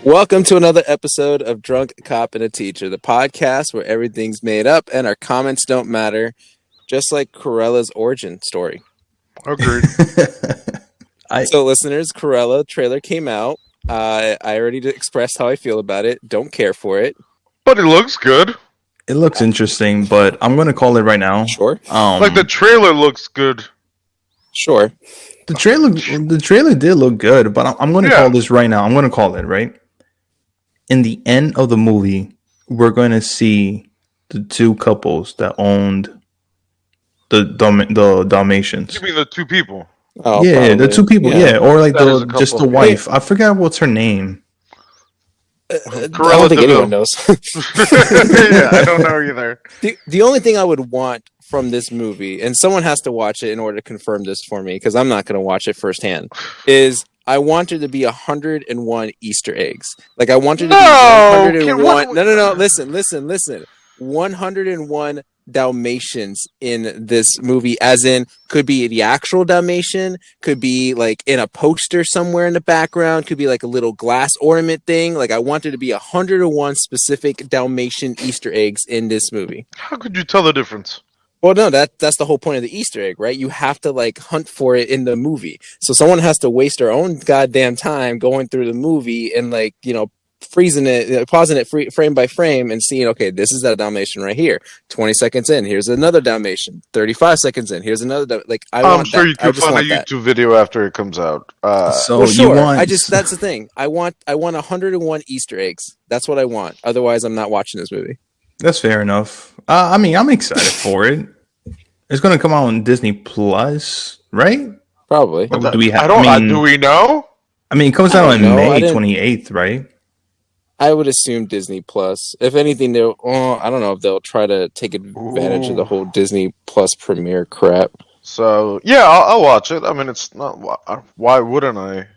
Welcome to another episode of Drunk Cop and a Teacher, the podcast where everything's made up and our comments don't matter, just like Corella's origin story. Agreed. So, listeners, Corella trailer came out. I already expressed how I feel about it. Don't care for it. But it looks good. It looks interesting, but I'm going to call it right now. Sure. Like the trailer looks good. Sure. The trailer did look good, but I'm going to call this right now. I'm going to call it, right? In the end of the movie, we're going to see the two couples that owned the Dalmatians. You mean the two people? Oh, yeah, probably. The two people, or like just the wife. I forgot what's her name. I don't think anyone knows. Yeah, I don't know either. The only thing I would want from this movie, and someone has to watch it in order to confirm this for me, because I'm not going to watch it firsthand, is I want there to be 101 Easter eggs. Like, I want there to be 101. No. Listen. 101 Dalmatians in this movie, as in could be the actual Dalmatian, could be like in a poster somewhere in the background, could be like a little glass ornament thing. Like, I want there to be 101 specific Dalmatian Easter eggs in this movie. How could you tell the difference? Well, no, that's the whole point of the Easter egg, right? You have to like hunt for it in the movie. So someone has to waste their own goddamn time going through the movie and like, freezing it, pausing it frame by frame and seeing, okay, this is that Dalmatian right here. 20 seconds in, here's another Dalmatian. 35 seconds in, here's another. I'm sure you can find a YouTube video after it comes out. That's the thing. I want 101 Easter eggs. That's what I want. Otherwise, I'm not watching this movie. That's fair enough. I'm excited for it. It's going to come out on Disney Plus, right? Probably. Do we know? I mean, it comes out on May 28th, right? I would assume Disney Plus. If anything, I don't know if they'll try to take advantage of the whole Disney Plus premiere crap. So, yeah, I'll watch it. I mean, it's not... Why wouldn't I?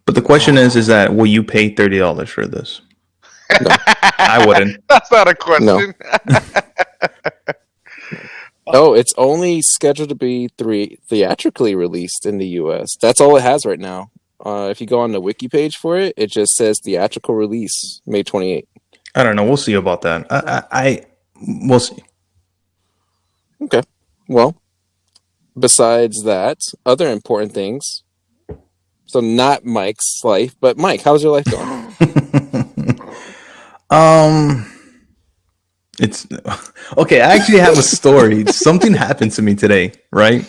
But the question is that will you pay $30 for this? No. I wouldn't. That's not a question. No, it's only scheduled to be theatrically released in the U.S. That's all it has right now. If you go on the wiki page for it, it just says theatrical release May 28th. I don't know. We'll see about that. We'll see. Okay. Well, besides that, other important things. So not Mike's life, but Mike, how's your life going? It's okay. I actually have a story. Something happened to me today, right?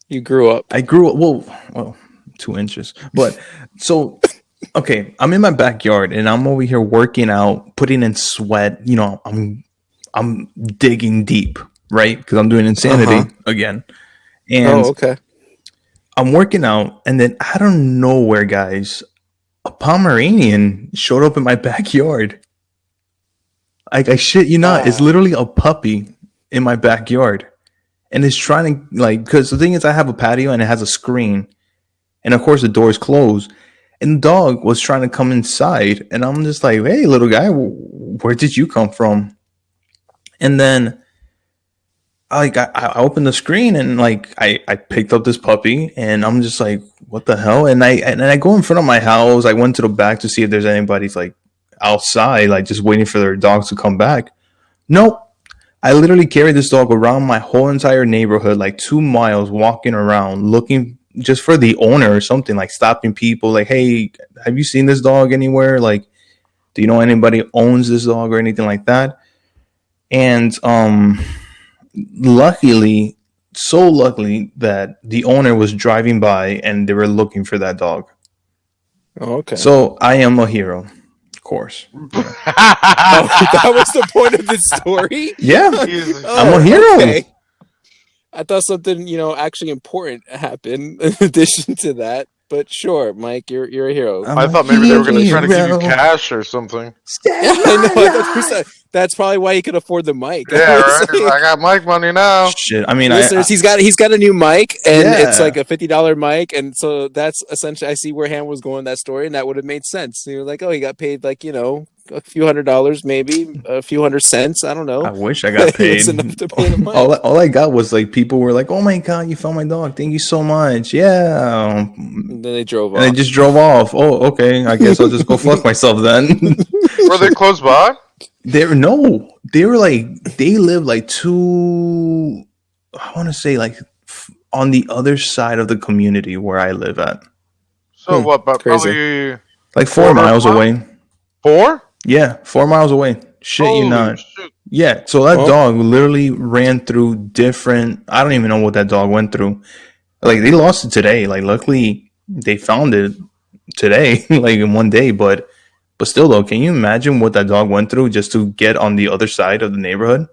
You grew up. I grew up. Well, 2 inches. But so, okay, I'm in my backyard and I'm over here working out, putting in sweat. I'm digging deep, right? Because I'm doing insanity again. And okay. I'm working out, and then out of nowhere, guys, a Pomeranian showed up in my backyard. I shit you not. It's literally a puppy in my backyard. And it's trying to, because the thing is, I have a patio and it has a screen. And of course, the door is closed. And the dog was trying to come inside. And I'm just like, hey, little guy, where did you come from? And then I opened the screen and I picked up this puppy. And I'm just like, what the hell? And I go in front of my house. I went to the back to see if there's anybody's outside, just waiting for their dogs to come back. Nope. I literally carried this dog around my whole entire neighborhood, 2 miles, walking around, looking just for the owner or something, stopping people, hey, have you seen this dog anywhere? Do you know anybody owns this dog or anything like that? And luckily that the owner was driving by and they were looking for that dog. Oh, okay. So I am a hero. Course. That was the point of the story? Yeah. I'm a hero. Okay. I thought something, actually important happened in addition to that. But sure, Mike, you're a hero. I thought maybe they were going to try to give you cash or something. Yeah, I know. That's probably why he could afford the mic. Yeah, right. I got mic money now. Shit, I mean, listeners, he's got a new mic, and it's a $50 mic, and so that's essentially. I see where Han was going with that story, and that would have made sense. He was like, oh, he got paid a few $100, maybe a few hundred cents. I don't know. I wish I got It's paid. enough to pay the month. all I got was like people were like, "Oh my god, you found my dog! Thank you so much." Yeah, And then they drove and they off. just drove off. Oh, okay. I guess I'll just go fuck myself then. Were they close by? They were like they live like two. I want to say like on the other side of the community where I live at, So what? But Crazy. probably like 4 Quarter miles mile? away. 4? Yeah, 4 miles away. Shit, you Holy not. shit! Yeah, so that Oh. dog literally ran through different. I don't even know what that dog went through. Like they lost it today. Like luckily they found it today, like in one day. But still though, can you imagine what that dog went through just to get on the other side of the neighborhood?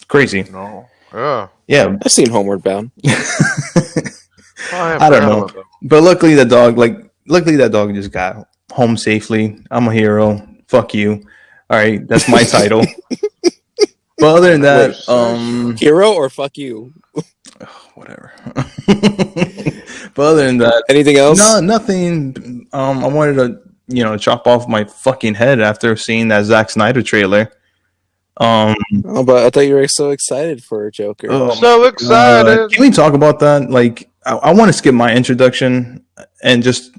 Crazy. No. Yeah. Yeah, I've seen Homeward Bound. I don't know. But luckily that dog just got home safely. I'm a hero. Fuck you. All right, that's my title. But other than that, Hero or fuck you? whatever. But other than that, Anything else? no, nothing. I wanted to, chop off my fucking head after seeing that Zack Snyder trailer. Oh, but I thought you were so excited for Joker. Oh, So excited. can we talk about that? Like, I want to skip my introduction and just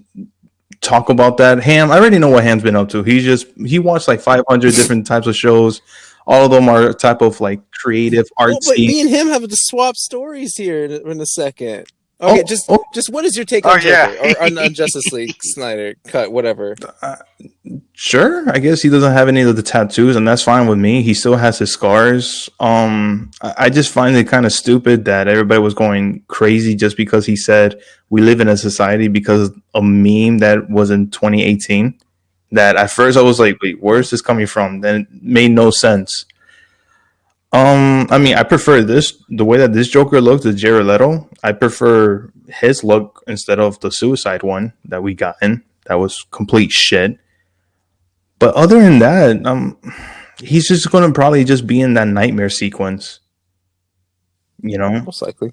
talk about that. Ham, I already know what Ham's been up to. He watched like 500 different types of shows. All of them are type of like creative, Oh, but artsy. me and him have to swap stories here in a second. Okay, just what is your take on Joker yeah. or on Justice League Snyder cut, whatever? Sure, I guess he doesn't have any of the tattoos, and that's fine with me. He still has his scars. I just find it kind of stupid that everybody was going crazy just because he said we live in a society because a meme that was in 2018. That at first I was like, wait, where is this coming from? Then it made no sense. I mean, I prefer the way that this Joker looks, the Jared Leto. I prefer his look instead of the Suicide one that we got in. That was complete shit. But other than that, he's just going to probably just be in that nightmare sequence. Most likely.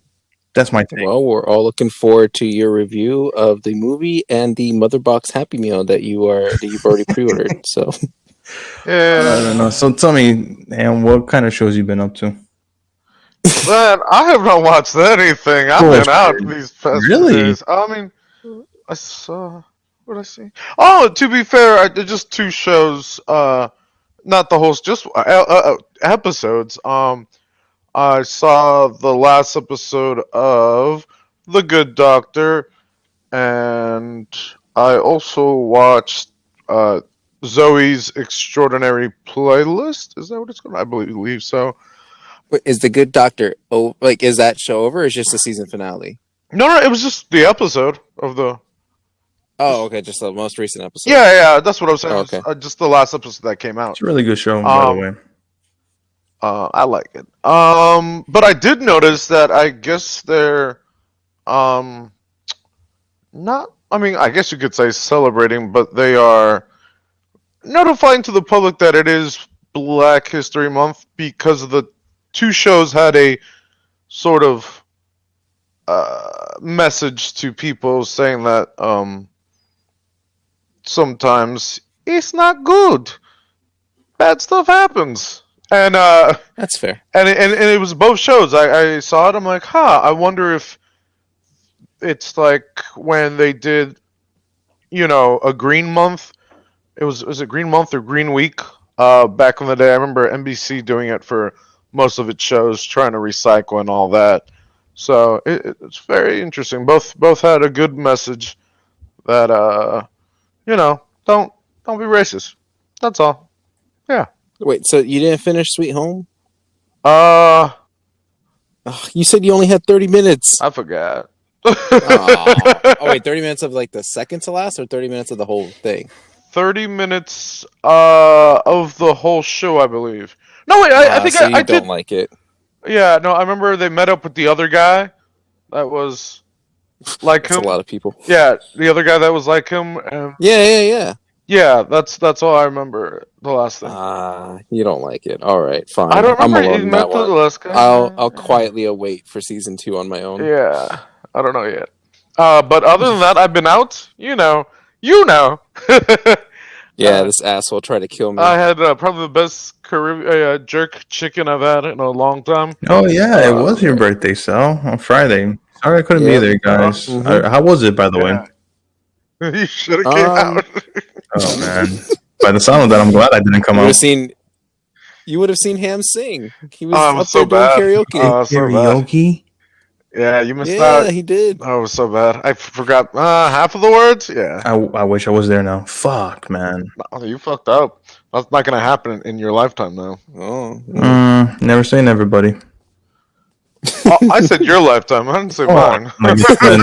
That's my thing. Well, we're all looking forward to your review of the movie and the Mother Box Happy Meal that you've already pre-ordered. So, Yeah. I don't know. So tell me, and what kind of shows you been up to? Man, I have not watched anything. I've been out these past few Really? days. I mean, I saw. What did I see? Oh, to be fair, I did just 2 shows. Not the whole, just episodes. I saw the last episode of The Good Doctor, and I also watched Zoe's Extraordinary Playlist. Is that what it's called? I believe so. wait, is the Good Doctor? Oh, like is that show over? Or is it just the season finale? No, it was just the episode of the. Oh, okay, just the most recent episode. Yeah, that's what I was saying. Oh, okay. Just the last episode that came out. It's a really good show, by the way. I like it. But I did notice that I guess they're not. I mean, I guess you could say celebrating, but they are notifying to the public that it is Black History Month because the 2 shows had a sort of message to people saying that sometimes it's not good. Bad stuff happens. And That's fair. and it was both shows. I saw it. I'm like, I wonder if it's like when they did, a Green Month. Was it Green Month or Green Week? Back in the day, I remember NBC doing it for most of its shows, trying to recycle and all that. So it's very interesting. Both had a good message that don't be racist. That's all. Yeah. Wait, so you didn't finish Sweet Home? Uh, Ugh, you said you only had 30 minutes. I forgot. Oh, wait, 30 minutes of like the second to last, or 30 minutes of the whole thing? 30 minutes of the whole show, I believe. No, wait, I think so I you don't did. like it. Yeah, no, I remember they met up with the other guy that was like That's a him. lot of people. Yeah, the other guy that was like him. And Yeah. that's all I remember. The last thing. You don't like it. All right, fine. I don't I'm remember alone he in met that the one. last guy. I'll quietly await for season 2 on my own. Yeah, I don't know yet. But other than that, I've been out. You know. Yeah, this asshole tried to kill me. I had probably the best jerk chicken I've had in a long time. Oh yeah, it was your man. birthday, Sal, on Friday. Sorry I couldn't be Yep. there, guys. Mhm. How was it, by the way? Yeah. You should have came out. Oh man. By the sound of that, I'm glad I didn't come You would out. have seen. You would have seen Ham sing. He was Oh, it was up so there doing bad. karaoke. Oh, so bad. Karaoke? Yeah, you missed Yeah, out. he did. Oh, it was so bad. I forgot half of the words. Yeah. I wish I was there now. Fuck, man. Oh, you fucked up. That's not gonna happen in your lifetime now. Oh. Never say never, buddy. Oh, I said your lifetime. I didn't say mine. Like you said.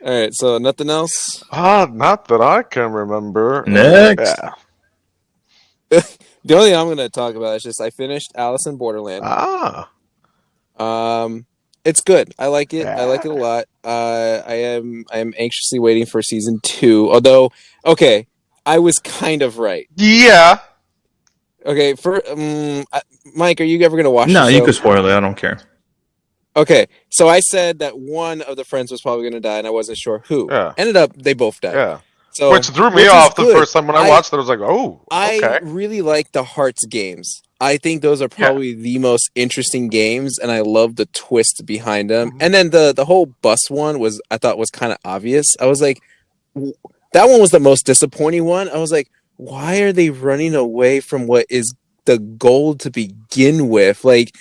All right. So nothing else. Not that I can remember. Next. Yeah. The only thing I'm going to talk about is just I finished Alice in Borderland. It's good. I like it. I like it a lot. I am anxiously waiting for season 2. Although, okay, I was kind of right. Yeah. Okay, Mike, are you ever going to watch? No, the you show? could spoil it. I don't care. Okay, so I said that one of the friends was probably going to die, and I wasn't sure who. Yeah. Ended up, they both died. Yeah. So, Which threw me is off the good. first time when I watched it. I was like, oh, okay. I really like the Hearts games. I think those are probably the most interesting games, and I love the twist behind them. Mhm. And then the whole bus one I thought was kind of obvious. I was like, that one was the most disappointing one. I was like, why are they running away from what is the goal to begin with? Like,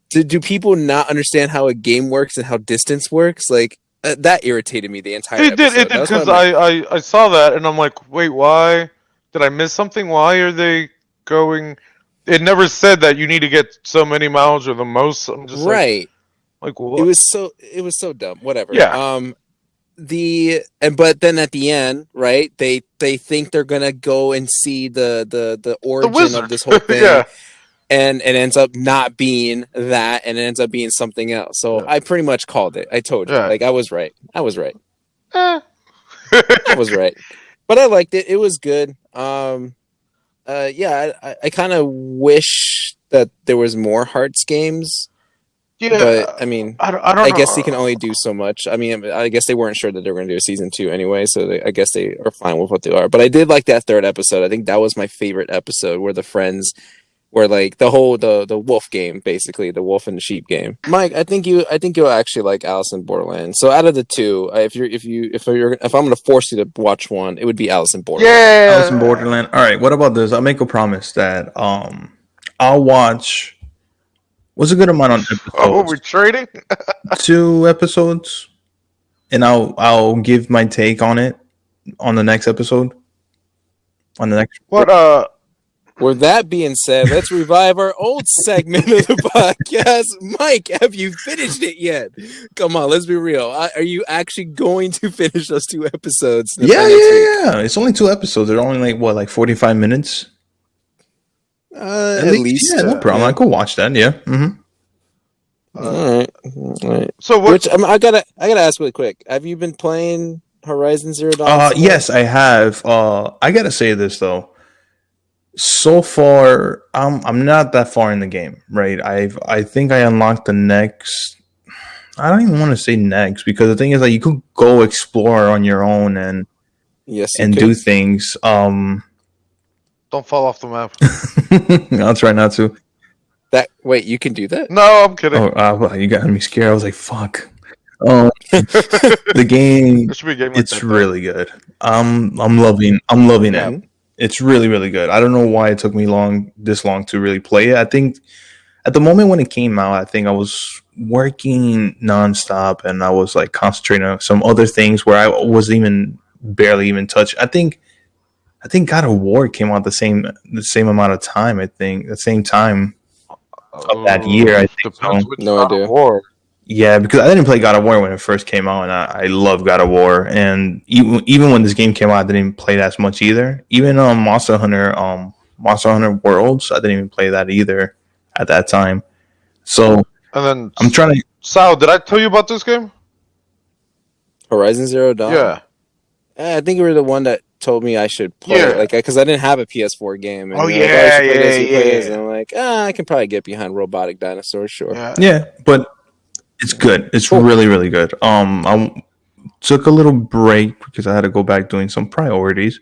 do people not understand how a game works and how distance works? Like, that irritated me the entire It did, episode. because I saw that and I'm like, wait, why? Did I miss something? Why are they going? It never said that you need to get so many miles or the most. I'm just right. Like what? It was so dumb. Whatever. Yeah. But then at the end, right? They think they're gonna go and see the origin of this whole thing. Yeah. And it ends up not being that, and it ends up being something else. So I pretty much called it. I told you, like I was right. I was right. I was right. But I liked it. It was good. Yeah, I kind of wish that there was more Hearts games. Yeah, but I mean, I don't I know. guess they can only do so much. I mean, I guess they weren't sure that they were going to do a season 2 anyway, so I guess they are fine with what they are. But I did like that third episode. I think that was my favorite episode, where the friends were like the wolf game, basically the wolf and the sheep game. Mike, I think you'll actually like Alice in Borderland. So out of the two, if I'm going to force you to watch one, it would be Alice in Borderland. Yeah, Alice in Borderland. All right, what about this? I'll make a promise that I'll watch. What's a good amount on episodes? Oh, we're trading? 2 episodes, and I'll give my take on it on the next episode. On the next. What? With that being said, let's revive our old segment of the podcast. Mike, have you finished it yet? Come on, let's be real. Are you actually going to finish those 2 episodes? Yeah. It's only 2 episodes. They're only like 45 minutes. At least. Yeah, no problem. I could watch that. Yeah. Mm-hmm. All right. So what? Which I gotta ask really quick. Have you been playing Horizon Zero Dawn? Yes, I have. I gotta say this though. So far, I'm not that far in the game, right? I think I unlocked the next. I don't even want to say next, because the thing is, like, you could go explore on your own and do things. Don't fall off the map. I'll try not to. Wait, you can do that? No, I'm kidding. Oh, you got me scared. I was like, fuck. The game. There should be a game like It's that, really good. I'm loving it. It's really, really good. I don't know why it took me this long to really play it. I think at the moment when it came out, I think I was working nonstop and I was like concentrating on some other things where I was barely even touched. I think God of War came out the same amount of time. I think the same time of that year. I think so. No idea. War. Yeah, because I didn't play God of War when it first came out, and I love God of War. And even when this game came out, I didn't play that as much either. Even Monster Hunter Worlds, I didn't even play that either at that time. So And then I'm trying to. Sal, did I tell you about this game? Horizon Zero Dawn? Yeah. I think you were the one that told me I should play it, like, because I didn't have a PS4 game. And Oh, you're like, yeah, you should play this, you play this. yeah. And I'm like, I can probably get behind robotic dinosaurs, sure. Yeah. Yeah, but it's good. It's really, really good. took a little break because I had to go back doing some priorities.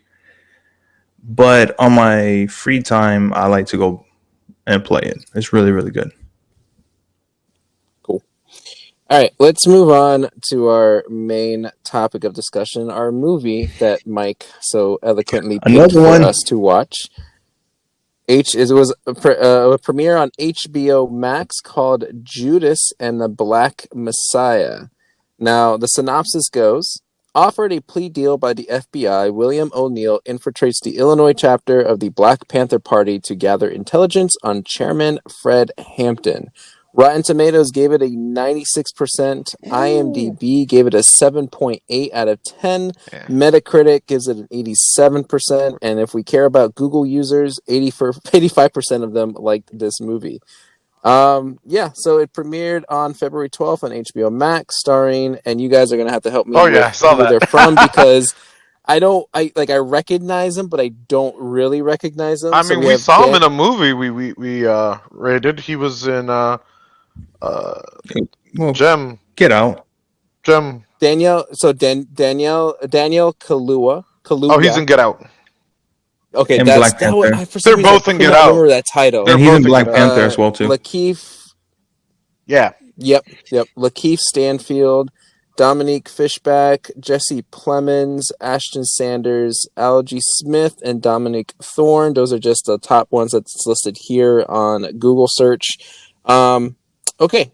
But on my free time, I like to go and play it. It's really, really good. Cool. All right, let's move on to our main topic of discussion, our movie that Mike so eloquently picked Another for one. us to watch. It was a premiere on HBO Max called Judas and the Black Messiah. Now, the synopsis goes, offered a plea deal by the FBI, William O'Neill infiltrates the Illinois chapter of the Black Panther Party to gather intelligence on Chairman Fred Hampton. Rotten Tomatoes gave it a 96%. IMDb gave it a 7.8 out of 10. Yeah. Metacritic gives it an 87%. And if we care about Google users, 85% of them liked this movie. So it premiered on February 12th on HBO Max, starring, and you guys are gonna have to help me Oh, yeah, I with saw who that. they're from because I recognize them, but I don't really recognize them. I So mean, we we have saw him in a movie we rated. He was in Well, Gem. get out. Danielle. So Danielle Kaluuya. Oh, he's in Get Out. Okay, And that's Black that. Panther. For some They're reason, I both in could Get not Out. remember that title. They're And he's in both in Black Get Out. Panther as well, too. Lakeith. Yeah. Yep. Lakeith Stanfield, Dominique Fishback, Jesse Plemons, Ashton Sanders, Algie Smith, and Dominic Thorne. Those are just the top ones that's listed here on Google search. Okay.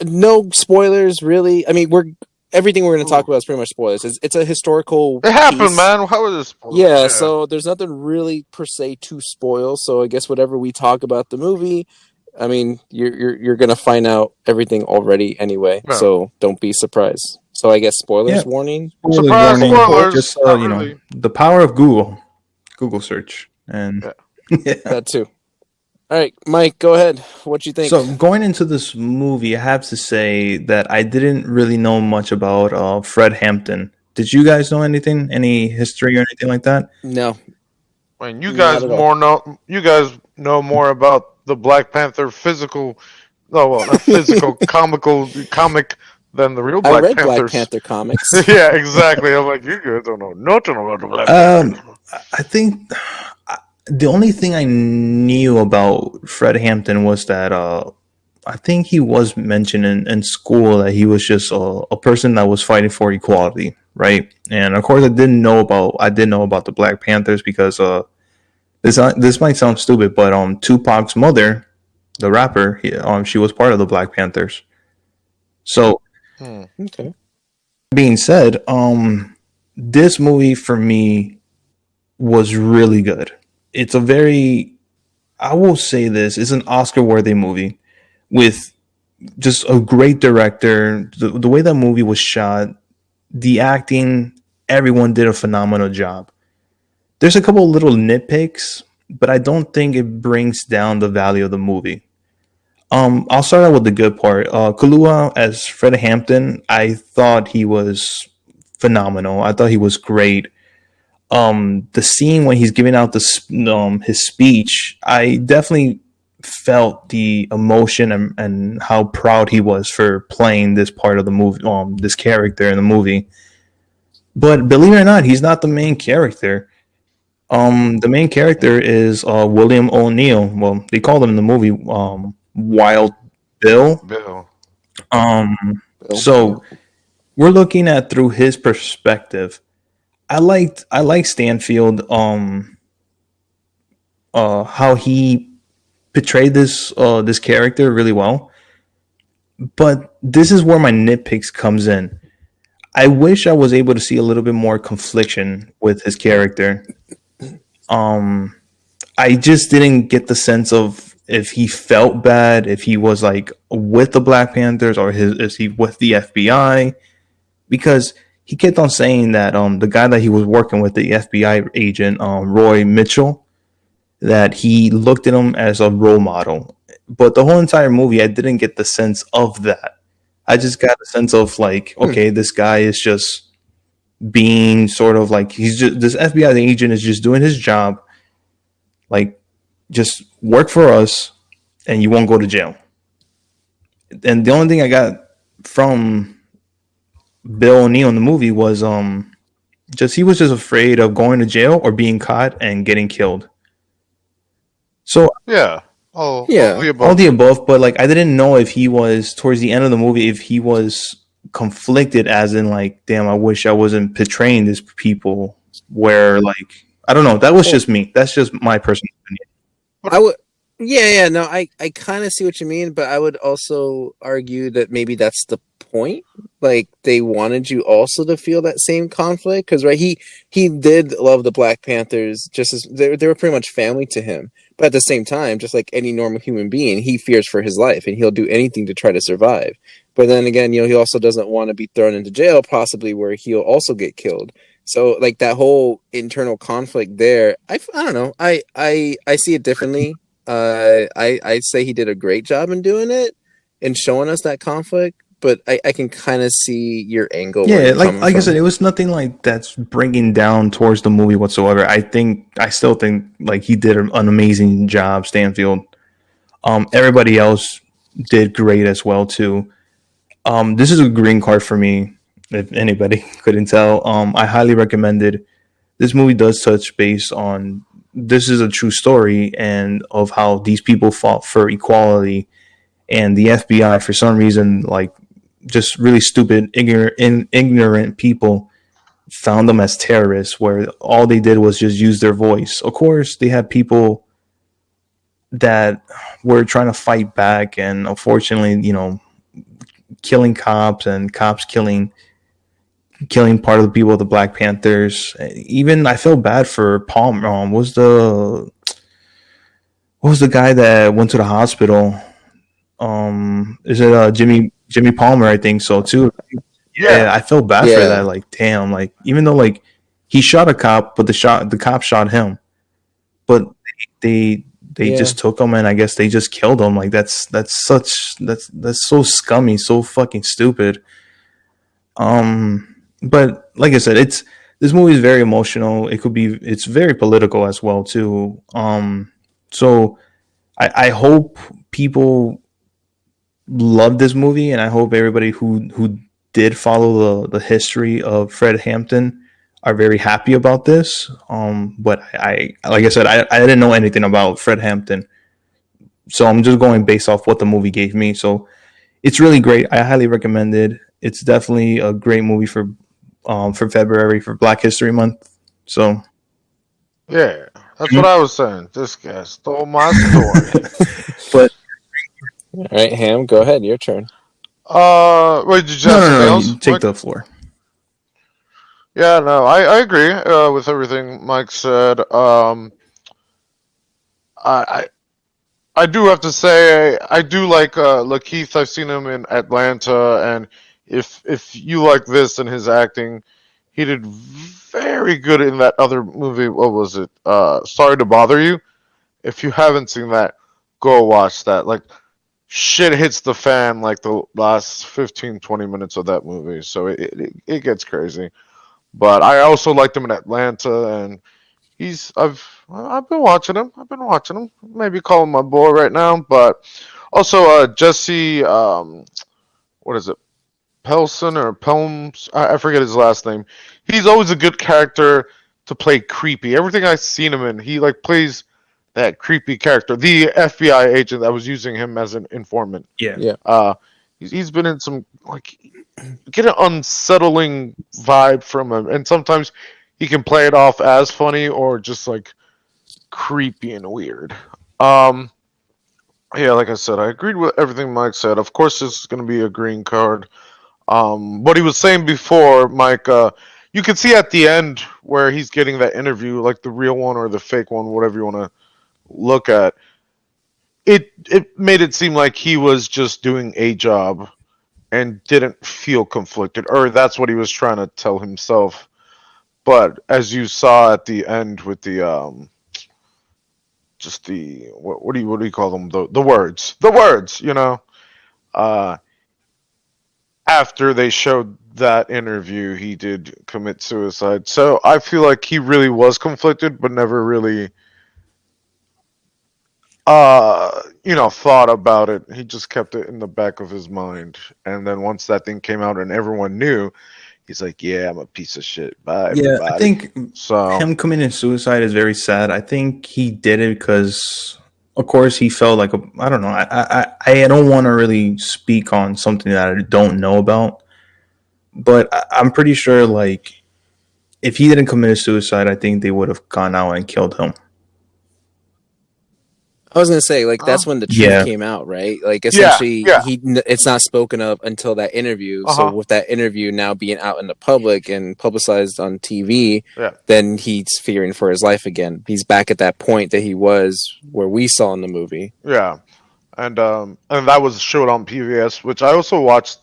No spoilers, really. I mean, everything we're going to talk about is pretty much spoilers. It's a historical It happened, piece. man. How is this? Yeah, so there's nothing really per se to spoil. So I guess whatever we talk about the movie, I mean, you're gonna find out everything already anyway. Yeah. So don't be surprised. So I guess spoilers Yeah. warning. Surprise, warning. spoilers. Just Not you really. know, the power of Google search, and yeah. That too. All right, Mike, go ahead. What you think? So going into this movie, I have to say that I didn't really know much about Fred Hampton. Did you guys know anything, any history or anything like that? No, I mean, you not guys at all. know more about the Black Panther physical, no, well, not physical, comic than the real I Black read Panthers. Black Panther comics. Yeah, exactly. I'm like, you guys don't know nothing about the Black Panthers. I think the only thing I knew about Fred Hampton was that I think he was mentioned in school that he was just a person that was fighting for equality, right? And of course, I did know about the Black Panthers because this might sound stupid, but Tupac's mother, the rapper, she was part of the Black Panthers. So, Okay. being said, this movie for me was really good. It's a very, I will say this, it's an Oscar-worthy movie with just a great director. The way that movie was shot, the acting, everyone did a phenomenal job. There's a couple of little nitpicks, but I don't think it brings down the value of the movie. I'll start out with the good part. Kaluuya as Fred Hampton, I thought he was phenomenal. I thought he was great. The scene when he's giving out his speech, I definitely felt the emotion and how proud he was for playing this part of the movie, this character in the movie. But believe it or not, he's not the main character. The main character is William O'Neill. Well, they called him in the movie Wild Bill. Bill. So we're looking at through his perspective. I like Stanfield. How he portrayed this character really well. But this is where my nitpicks comes in. I wish I was able to see a little bit more confliction with his character. I just didn't get the sense of if he felt bad, if he was like with the Black Panthers, or is he with the FBI? Because he kept on saying that the guy that he was working with, the FBI agent Roy Mitchell, that he looked at him as a role model. But the whole entire movie, I didn't get the sense of that. I just got a sense of like, okay, this guy is just being sort of like, he's just, this FBI agent is just doing his job. Like, just work for us and you won't go to jail. And the only thing I got from Bill O'Neill in the movie was just he was just afraid of going to jail or being caught and getting killed. So Yeah. All Yeah. the all above. the above, but like I didn't know if he was towards the end of the movie if he was conflicted, as in like, damn, I wish I wasn't portraying these people. Where like I don't know, that was Well, just me. That's just my personal opinion. I would. Yeah. No, I kind of see what you mean, but I would also argue that maybe that's the point. Like they wanted you also to feel that same conflict because right, he did love the Black Panthers just as they were pretty much family to him. But at the same time, just like any normal human being, he fears for his life and he'll do anything to try to survive. But then again, he also doesn't want to be thrown into jail, possibly where he'll also get killed. So like that whole internal conflict there, I don't know. I see it differently. I say he did a great job in doing it and showing us that conflict, but I can kind of see your angle where Yeah, you're like coming like I said, from. it was nothing like that's bringing down towards the movie whatsoever. I still think like he did an amazing job, Stanfield. Everybody else did great as well too. This is a green card for me. If anybody couldn't tell, I highly recommend it. This movie does touch base on this is a true story and of how these people fought for equality, and the FBI for some reason like just really stupid, ignorant people found them as terrorists, where all they did was just use their voice. Of course, they had people that were trying to fight back, and unfortunately, killing cops and cops killing part of the people of the Black Panthers. Even I feel bad for Palmer. What was the guy that went to the hospital? Is it Jimmy Palmer? I think so too. Yeah. Yeah, I feel bad for that. Yeah, Like, damn, like even though like he shot a cop, but the cop shot him. But they yeah, just took him, and I guess they just killed him. Like that's so scummy, so fucking stupid. But like I said, it's this movie is very emotional. It's very political as well too. So I hope people love this movie, and I hope everybody who did follow the history of Fred Hampton are very happy about this. But like I said, I didn't know anything about Fred Hampton, so I'm just going based off what the movie gave me. So it's really great. I highly recommend it. It's definitely a great movie for February for Black History Month. So, Yeah. That's what I was saying. This guy stole my story. but all right, Ham, go ahead, your turn. Wait, did you no, have no, something no. else, You take Mike? the floor. Yeah, no, I agree with everything Mike said. I I do have to say I do like Lakeith. I've seen him in Atlanta, and if you like this and his acting, he did very good in that other movie. What was it? Sorry to Bother You. If you haven't seen that, go watch that. Like shit hits the fan like the last 15, 20 minutes of that movie. So it gets crazy. But I also liked him in Atlanta, and I've been watching him. I've been watching him. Maybe call him my boy right now, but also Jesse. What is it? Pelson or Pelms? I forget his last name. He's always a good character to play creepy. Everything I've seen him in, he like plays that creepy character. The FBI agent that was using him as an informant. Yeah. Yeah, Uh, he's been in some like get an unsettling vibe from him, and sometimes he can play it off as funny or just like creepy and weird. Um, yeah, like I said, I agreed with everything Mike said. Of course, this is going to be a green card. What he was saying before, Mike, you can see at the end where he's getting that interview, like the real one or the fake one, whatever you want to look at. It made it seem like he was just doing a job and didn't feel conflicted, or that's what he was trying to tell himself. But as you saw at the end with the just the what do you call them, the words, uh after they showed that interview, he did commit suicide. So I feel like he really was conflicted, but never really thought about it. He just kept it in the back of his mind. And then once that thing came out and everyone knew, he's like, "Yeah, I'm a piece of shit. Bye, Yeah, I everybody." think So him committing suicide is very sad. I think he did it because, of course, he felt like I don't know. I don't want to really speak on something that I don't know about, but I'm pretty sure like if he didn't commit suicide, I think they would have gone out and killed him. I was gonna say, like, uh, that's when the truth Yeah, came out, right? Like, yeah, essentially, yeah, it's not spoken of until that interview. So, uh-huh. with that interview now being out in the public and publicized on TV, Yeah. then he's fearing for his life again. He's back at that point that he was where we saw in the movie. Yeah. And that was showed on PBS, which I also watched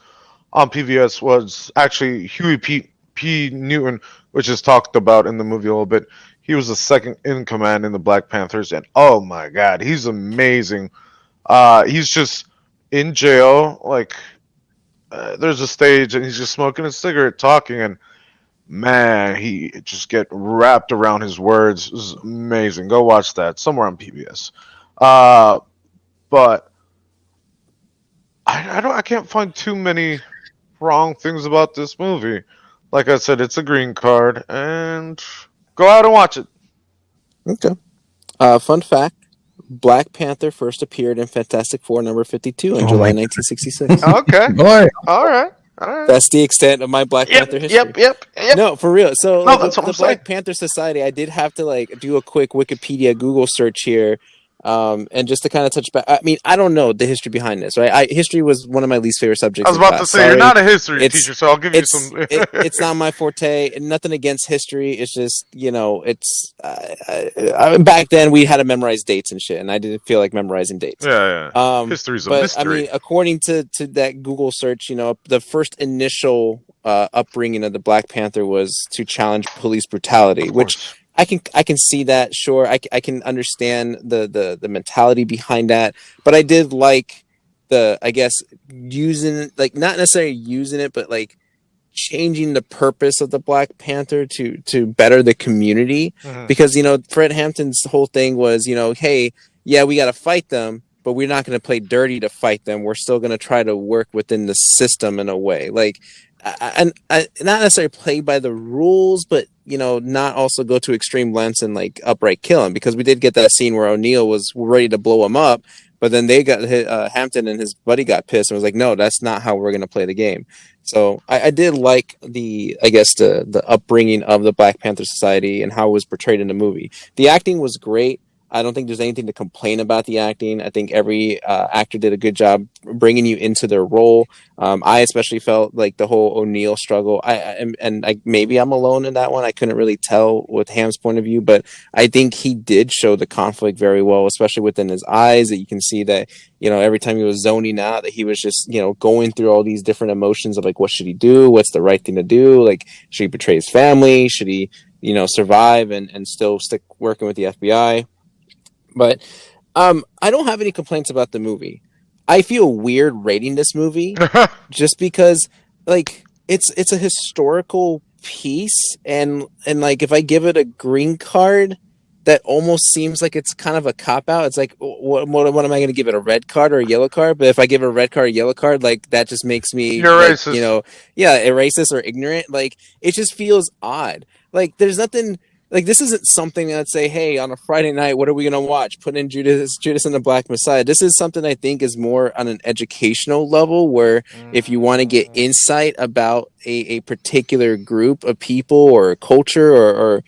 on PBS was actually Huey P. Newton, which is talked about in the movie a little bit. He was the second in command in the Black Panthers, and oh my god, he's amazing. He's just in jail, like there's a stage, and he's just smoking a cigarette, talking, and man, he just get wrapped around his words. It was amazing. Go watch that somewhere on PBS. But I can't find too many wrong things about this movie. Like I said, it's a green card, and go out and watch it. Okay. Fun fact: Black Panther first appeared in Fantastic Four number 52 in oh July my 1966. Okay, god. all right, all right. That's the extent of my Black Panther Yep, history. yep, yep, yep. No, for real. So, No, like, that's with what I'm the saying. Black Panther Society, I did have to like do a quick Wikipedia Google search here, and just to kind of touch back. I mean, I don't know the history behind this, right? History was one of my least favorite I subjects was in about to class. say you're Sorry, not a history it's teacher, so I'll give you some. it's not my forte. Nothing against history. It's just it's back then we had to memorize dates and shit, and I didn't feel like memorizing dates. Yeah. History's a But I mystery. mean, according to that Google search, the first initial upbringing of the Black Panther was to challenge police brutality, Of which course. I can see that. Sure, I can understand the mentality behind that, but I did like I guess using like not necessarily using it, but like changing the purpose of the Black Panther to better the community, Mhm. because Fred Hampton's whole thing was, hey, yeah, we got to fight them, but we're not going to play dirty to fight them. We're still going to try to work within the system in a way, like and not necessarily play by the rules, but not also go to extreme lengths and like upright kill him, because we did get that scene where O'Neill was ready to blow him up, but then they got hit, Hampton and his buddy got pissed and was like, no, that's not how we're going to play the game. So I did like I guess the upbringing of the Black Panther Society and how it was portrayed in the movie. The acting was great. I don't think there's anything to complain about the acting. I think every actor did a good job bringing you into their role. I especially felt like the whole O'Neill struggle. Maybe I'm alone in that one. I couldn't really tell with Ham's point of view, but I think he did show the conflict very well, especially within his eyes. That you can see that every time he was zoning out, that he was just going through all these different emotions of like, what should he do? What's the right thing to do? Like, should he betray his family? Should he survive and still stick working with the FBI? But I don't have any complaints about the movie. I feel weird rating this movie just because like it's a historical piece, and like if I give it a green card, that almost seems like it's kind of a cop out. It's like what am I going to give it, a red card or a yellow card? But if I give it a red card or yellow card, like that just makes me You're like racist. yeah, a racist or ignorant. Like it just feels odd. Like there's nothing. Like this isn't something that say, hey, on a Friday night, what are we gonna watch? Put in Judas and the Black Messiah. This is something I think is more on an educational level, where if you want to get insight about a particular group of people or culture or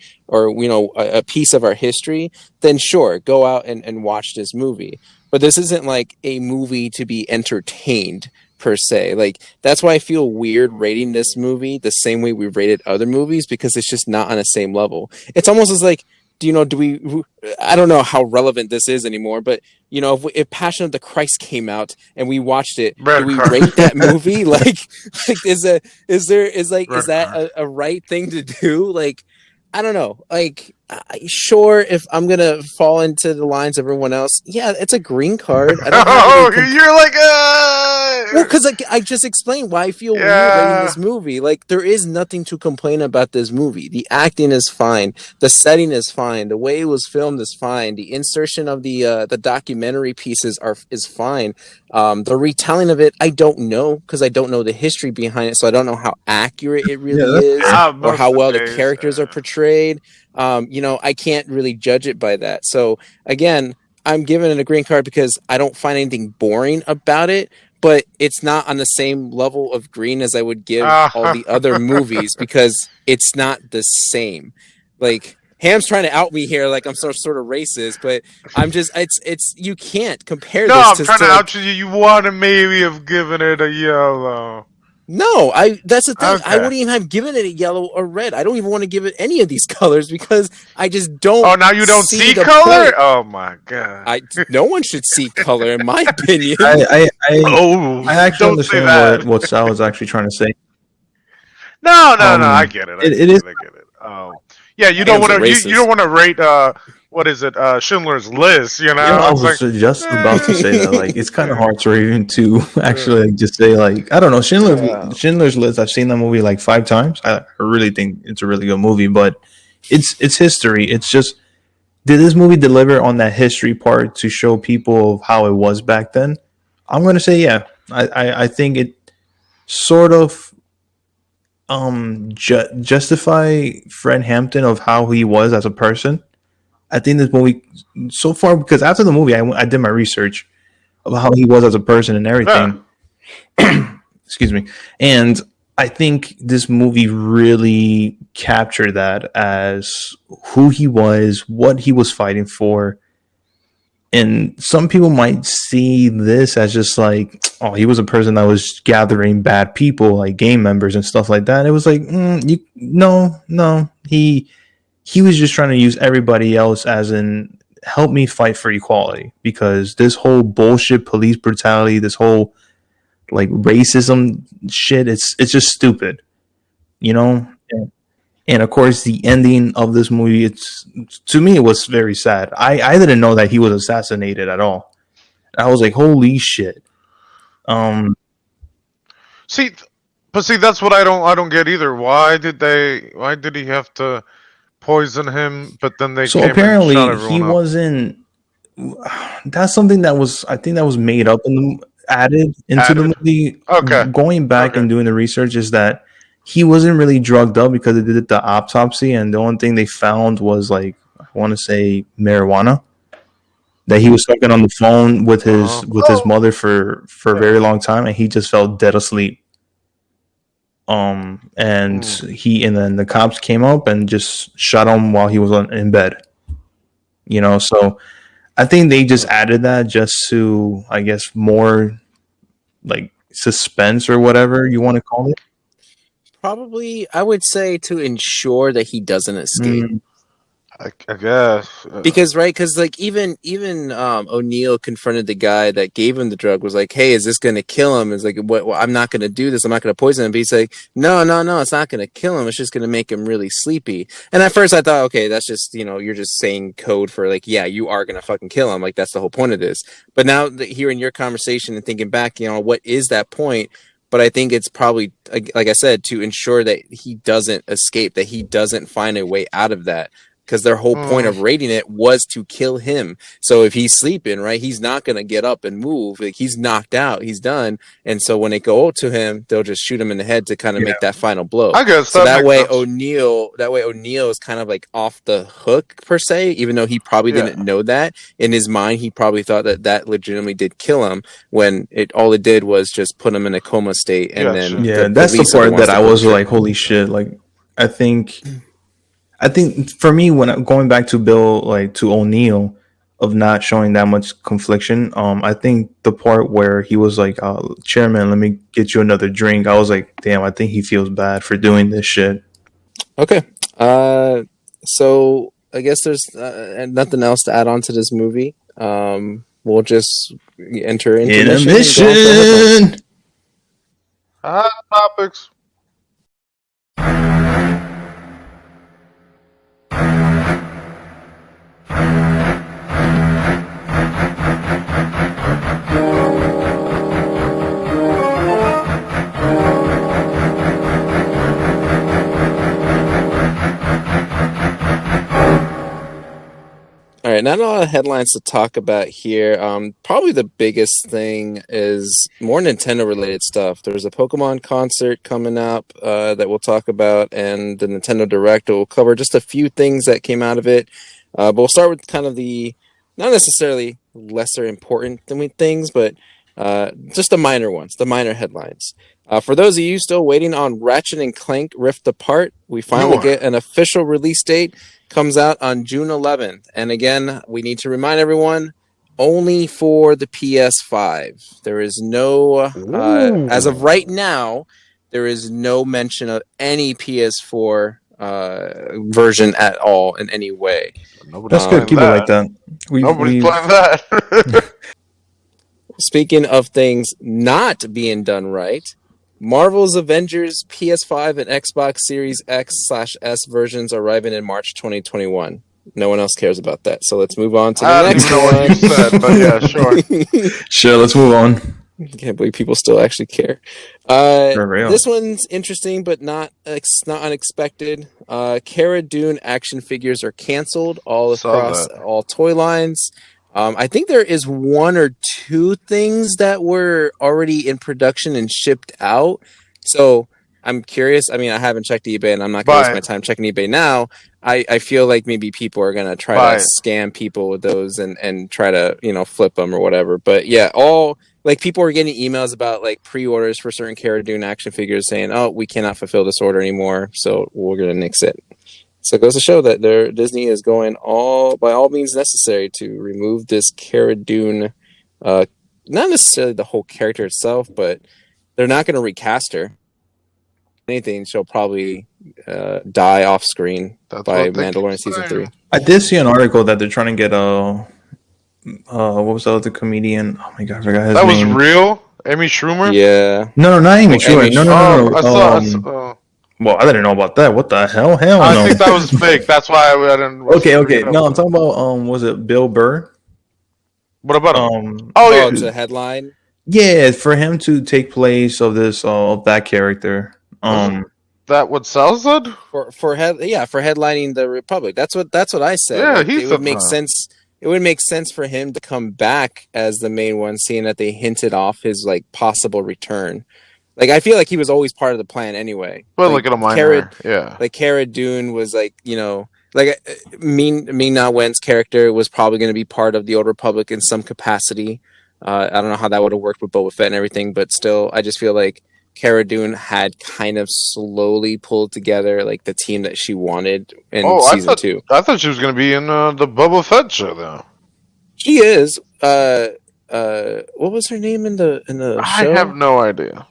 a piece of our history, then sure, go out and watch this movie. But this isn't like a movie to be entertained per se. Like that's why I feel weird rating this movie the same way we rated other movies, because it's just not on the same level. It's almost as like, I don't know how relevant this is anymore, but if Passion of the Christ came out and we watched it, do Red we card. rate that movie? like is that Red a right thing to do? Like I don't know. Like sure, if I'm gonna fall into the lines of everyone else, yeah, it's a green card. I don't have any Oh, you're like Well, because I just explained why I feel weird rating this movie. Like, there is nothing to complain about this movie. The acting is fine. The setting is fine. The way it was filmed is fine. The insertion of the documentary pieces is fine. The retelling of it, I don't know, because I don't know the history behind it, so I don't know how accurate it Yeah, really that's is fair. or how Most well the days, characters are portrayed. I can't really judge it by that. So again, I'm giving it a green card because I don't find anything boring about it, but it's not on the same level of green as I would give all the other movies because it's not the same. Like, Ham's trying to out me here, like I'm sort of racist, but I'm just it's you can't compare No, this I'm trying to to like. out you. You want to maybe have given it a yellow. No, that's the thing. I Okay. wouldn't even have given it a yellow or red. I don't even want to give it any of these colors because I just Oh, don't now you don't see see the color? point. Oh my god. No one should see color, in my opinion. I Oh, actually don't say understand that. what Sal was actually trying to say. No. I get it. I It, get it is. it. I get it. Yeah, you don't Ham's want a to. You racist. don't want to rate. What is it? Schindler's List. You Yeah, know, I it's like. was just about to say that. Like, it's kind of Yeah. hard to even to actually like, just say like I don't know Schindler's List. I've seen that movie like 5 times. I really think it's a really good movie, but it's history. It's just did this movie deliver on that history part to show people of how it was back then? I'm gonna say yeah. I think it sort of justify Fred Hampton of how he was as a person. I think this movie so far because after the movie I did my research of how he was as a person and Yeah. everything. Excuse me. And I think this movie really captured that as who he was, what he was fighting for. And some people might see this as just like, oh, he was a person that was gathering bad people, like gang members and stuff like that. It was like, no, he was just trying to use everybody else as in help me fight for equality because this whole bullshit police brutality, this whole like racism shit, it's just stupid, you know. And of course, the ending of this movie, it's to me, it was very sad. I didn't know that he was assassinated at all. I was like, holy shit. Um, See, but see, that's what I don't get either. Why did they? Why did he have to poison him? But then they so came and shot apparently he everyone up. wasn't. That's something that was, I think, that was made up and added into the Added. movie. Okay. Going back Okay. and doing the research is that he wasn't really drugged up because they did the autopsy, and the only thing they found was like I want to say marijuana that he was talking on the phone with his Oh. mother for a very long time, and he just fell dead asleep. And and then the cops came up and just shot him while he was in bed. You know, so I think they just added that just to, I guess, more like suspense or whatever you want to call it. Probably, I would say to ensure that he doesn't escape. Mm, I guess. Because like even O'Neill confronted the guy that gave him the drug, was like, "Hey, is this going to kill him?" It's like, "What? Well, I'm not going to do this. I'm not going to poison him." But he's like, "No, it's not going to kill him. It's just going to make him really sleepy." And at first, I thought, okay, that's just you're just saying code for like, yeah, you are going to fucking kill him. Like that's the whole point of this. But now hearing your conversation and thinking back, what is that point? But I think it's probably, like I said, to ensure that he doesn't escape, that he doesn't find a way out of that. Because their whole point of raiding it was to kill him. So if he's sleeping, right, he's not going to get up and move. Like he's knocked out. He's done. And so when they go to him, they'll just shoot him in the head to kind of make that final blow. I guess so that way makes sense. O'Neill is kind of like off the hook per se, even though he probably didn't know that. In his mind, he probably thought that legitimately did kill him when all it did was just put him in a coma state. And then that's the part that I was like, holy shit. Like, I think for me, when going back to Bill, like to O'Neill, of not showing that much confliction, I think the part where he was like, "Chairman, let me get you another drink," I was like, "Damn, I think he feels bad for doing this shit." Okay, so I guess there's nothing else to add on to this movie. We'll just enter into intermission. Hot topics. not a lot of headlines to talk about here. Probably the biggest thing is more Nintendo related stuff. There's a Pokemon concert coming up that we'll talk about, and the Nintendo Direct will cover just a few things that came out of it. But we'll start with kind of the not necessarily lesser important than things, but just the minor ones, the minor headlines. For those of you still waiting on Ratchet and Clank Rift Apart, we finally get an official release date. Comes out on June 11th. And again, we need to remind everyone, only for the PS5. There is no, as of right now, there is no mention of any PS4 version at all in any way. That's good. Keep it like that. Nobody's playing that. Speaking of things not being done right, Marvel's Avengers PS5 and Xbox Series X/S versions are arriving in March 2021. No one else cares about that. So let's move on to the next one. I don't even know what you said, but yeah, sure. Sure, let's move on. I can't believe people still actually care. This one's interesting, but not unexpected. Cara Dune action figures are canceled all across all toy lines. I think there is one or two things that were already in production and shipped out. So I'm curious. I mean, I haven't checked eBay, and I'm not going to waste my time checking eBay now. I feel like maybe people are going to try to scam people with those and try to, flip them or whatever. But yeah, people were getting emails about like pre-orders for certain Cara Dune action figures saying, "Oh, we cannot fulfill this order anymore, so we're going to nix it." So it goes to show that Disney is going by all means necessary to remove this Cara Dune, not necessarily the whole character itself, but they're not going to recast her. If anything, she'll probably die off screen by Mandalorian Season 3. I did see an article that they're trying to get what was the other comedian? Oh my god, I forgot his name. That was real? Amy Schumer? Yeah. No, not Amy Schumer. No. I saw. Well, I didn't know about that. What the hell? Hell no. I think that was fake. That's why I didn't. Okay. No, I'm talking about was it Bill Burr? What about him? It's a headline. Yeah, for him to take place of this of that character. That what Sal said? For headlining the Republic. That's what I said. Yeah, it would make sense. It would make sense for him to come back as the main one, seeing that they hinted off his possible return. I feel like he was always part of the plan anyway. But look at a minor, yeah. Cara Dune was Ming-Na Wen's character was probably going to be part of the Old Republic in some capacity. I don't know how that would have worked with Boba Fett and everything, but still, I just feel like Cara Dune had kind of slowly pulled together the team that she wanted in season 2. I thought she was going to be in the Boba Fett show, though. She is. What was her name in the show? I have no idea.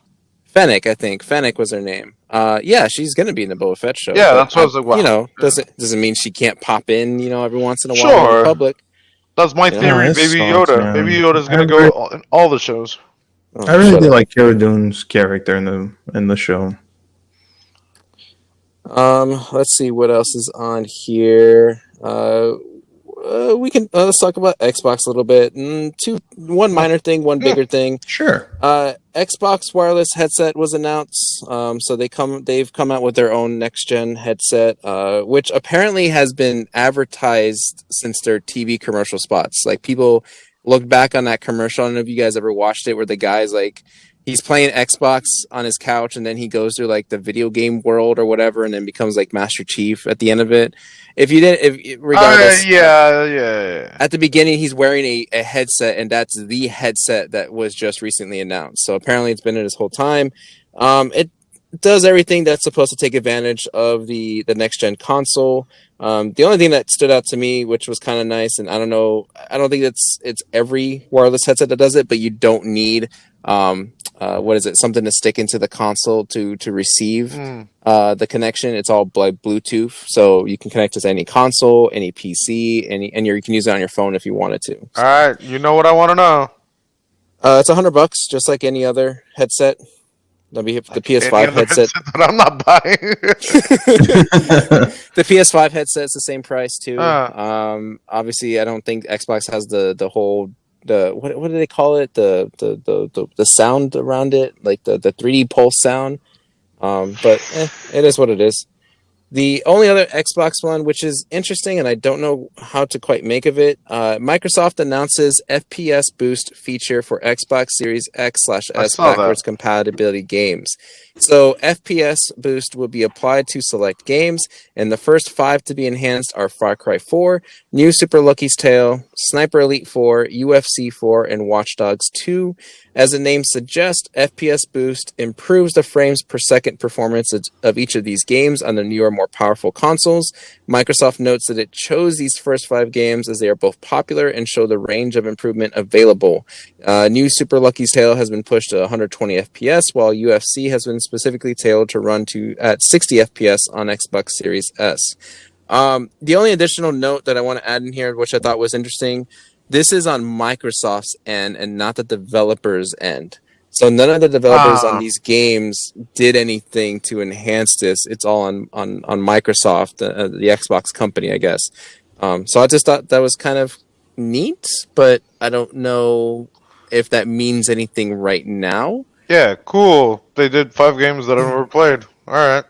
Fennec, I think. Fennec was her name. Yeah, she's going to be in the Boba Fett show. Yeah, that's what I was like, wow. Doesn't mean she can't pop in, every once in a while in the public. That's my theory. Baby Yoda. Man. Baby Yoda's going to go in all the shows. I really did like Cara Dune's character in the show. Let's see what else is on here. We can let's talk about Xbox a little bit. One minor thing, one bigger thing. Sure. Xbox wireless headset was announced. So they've come out with their own next gen headset, which apparently has been advertised since their TV commercial spots. People look back on that commercial. I don't know if you guys ever watched it, where the guy's he's playing Xbox on his couch, and then he goes through the video game world or whatever, and then becomes Master Chief at the end of it. Regardless, yeah. At the beginning, he's wearing a headset, and that's the headset that was just recently announced. So apparently, it's been in this whole time. It does everything that's supposed to take advantage of the next gen console. The only thing that stood out to me, which was kind of nice, and I don't think it's every wireless headset that does it, but you don't need something to stick into the console to receive the connection. It's all Bluetooth, so you can connect it to any console, any PC, and you can use it on your phone if you wanted to. All right, you know what I want to know. It's $100, just like any other headset. The PS5 headset that I'm not buying. The PS5 headset's the same price too. Obviously, I don't think Xbox has the whole what do they call it? The sound around it, the 3D pulse sound. But it is what it is. The only other Xbox one, which is interesting, and I don't know how to quite make of it, Microsoft announces FPS boost feature for Xbox Series X/S saw that. backwards compatibility games. So FPS boost will be applied to select games, and the first 5 to be enhanced are Far Cry 4, New Super Lucky's Tale, Sniper Elite 4, UFC 4, and Watch Dogs 2. As the name suggests, FPS boost improves the frames per second performance of each of these games on the newer, more powerful consoles. Microsoft notes that it chose these first 5 games as they are both popular and show the range of improvement available. New Super Lucky's Tale has been pushed to 120 FPS, while UFC has been specifically tailored to run at 60 FPS on Xbox Series S. The only additional note that I want to add in here, which I thought was interesting, this is on Microsoft's end and not the developers' end. So none of the developers on these games did anything to enhance this. It's all on Microsoft, the Xbox company, I guess. So I just thought that was kind of neat, but I don't know if that means anything right now. Yeah, cool. They did 5 games that I've never played. All right.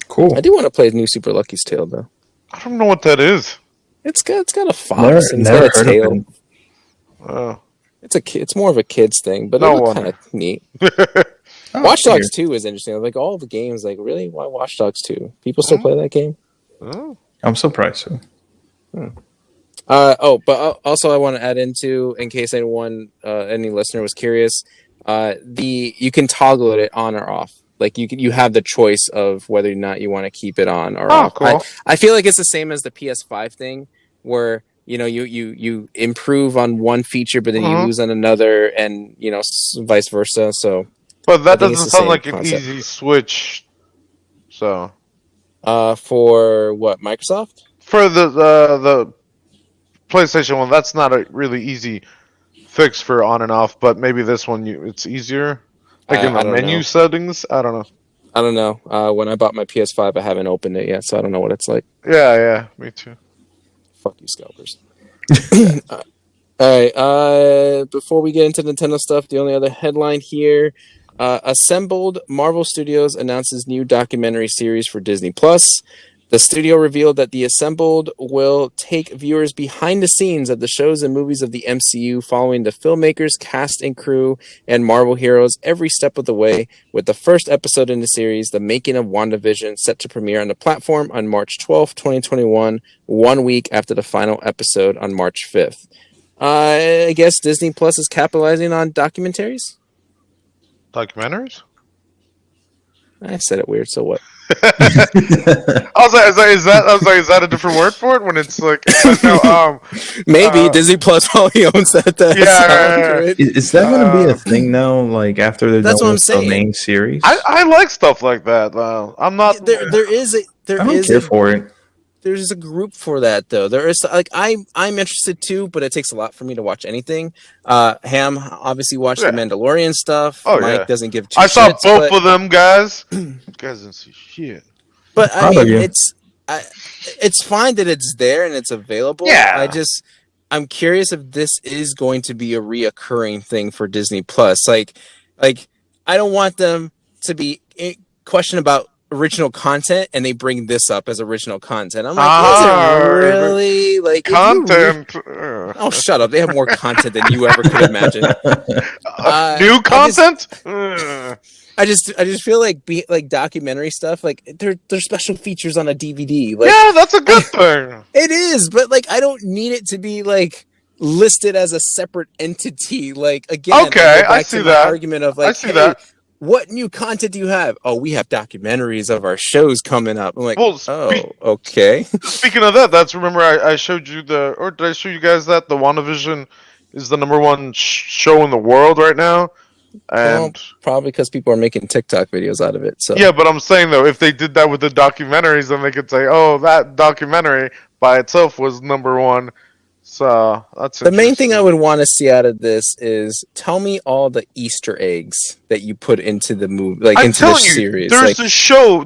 Cool. I do want to play New Super Lucky's Tale, though. I don't know what that is. It's got a fox and it's Never got a heard tail. of it. Oh. It's more of a kid's thing, but No it looked wonder. kind of neat. Oh, Watch Dogs weird. 2 is interesting. Like all the games, like really, why Watch Dogs 2? People still play that game? Oh. I'm surprised. So. But also I want to add into, in case any listener was curious, you can toggle it on or off. Like you have the choice of whether or not you want to keep it on or off. Cool. I feel like it's the same as the PS5 thing, where you improve on one feature, but then you lose on another, and vice versa. So, But that I think it's doesn't the sound same like an concept. easy switch. So for what, Microsoft? for the PlayStation one, that's not a really easy fix for on and off. But maybe this one, it's easier. Like in I the don't menu know. settings, I don't know. I don't know. When I bought my PS5, I haven't opened it yet, so I don't know what it's like. Yeah, me too. Fuck you, scalpers. All right. Before we get into Nintendo stuff, the only other headline here: Assembled Marvel Studios announces new documentary series for Disney Plus. The studio revealed that the Assembled will take viewers behind the scenes of the shows and movies of the MCU, following the filmmakers, cast and crew, and Marvel heroes every step of the way, with the first episode in the series, The Making of WandaVision, set to premiere on the platform on March 12th, 2021, 1 week after the final episode on March 5th. I guess Disney Plus is capitalizing on documentaries? Documentaries? I said it weird, so what? I was like, is that a different word for it? When it's like, no, Maybe Disney Plus probably owns that. Yeah. Is that going to be a thing now? Like after they're That's done what I'm with the saying. main series? I like stuff like that. I'm not. There is I don't care for it. There's a group for that though. There is I'm interested too, but it takes a lot for me to watch anything. Ham obviously watched the Mandalorian stuff. Oh, Mike yeah. doesn't give two I saw shits, both of them guys. You guys didn't see shit. But I How about mean, you? it's fine that it's there and it's available. Yeah. I'm curious if this is going to be a reoccurring thing for Disney Plus. Like I don't want them to be question about original content and they bring this up as original content. I'm like, is it really like content? Oh, shut up! They have more content than you ever could imagine. New content? I just feel like documentary stuff, like they're special features on a DVD. Like, yeah, that's a good thing. It is, but like I don't need it to be like listed as a separate entity. Like again, Okay, I see my that. argument of like, I see that. What new content do you have? Oh, we have documentaries of our shows coming up. I'm like, Well, okay. Speaking of that, remember I showed you or did I show you guys that the WandaVision is the #1 show in the world right now? And probably because people are making TikTok videos out of it. So yeah, but I'm saying though, if they did that with the documentaries, then they could say, "Oh, that documentary by itself was #1." So that's The main thing I interesting. would want to see out of this is tell me all the Easter eggs that you put into the movie, like I'm into the telling you, series. there's Like, a show.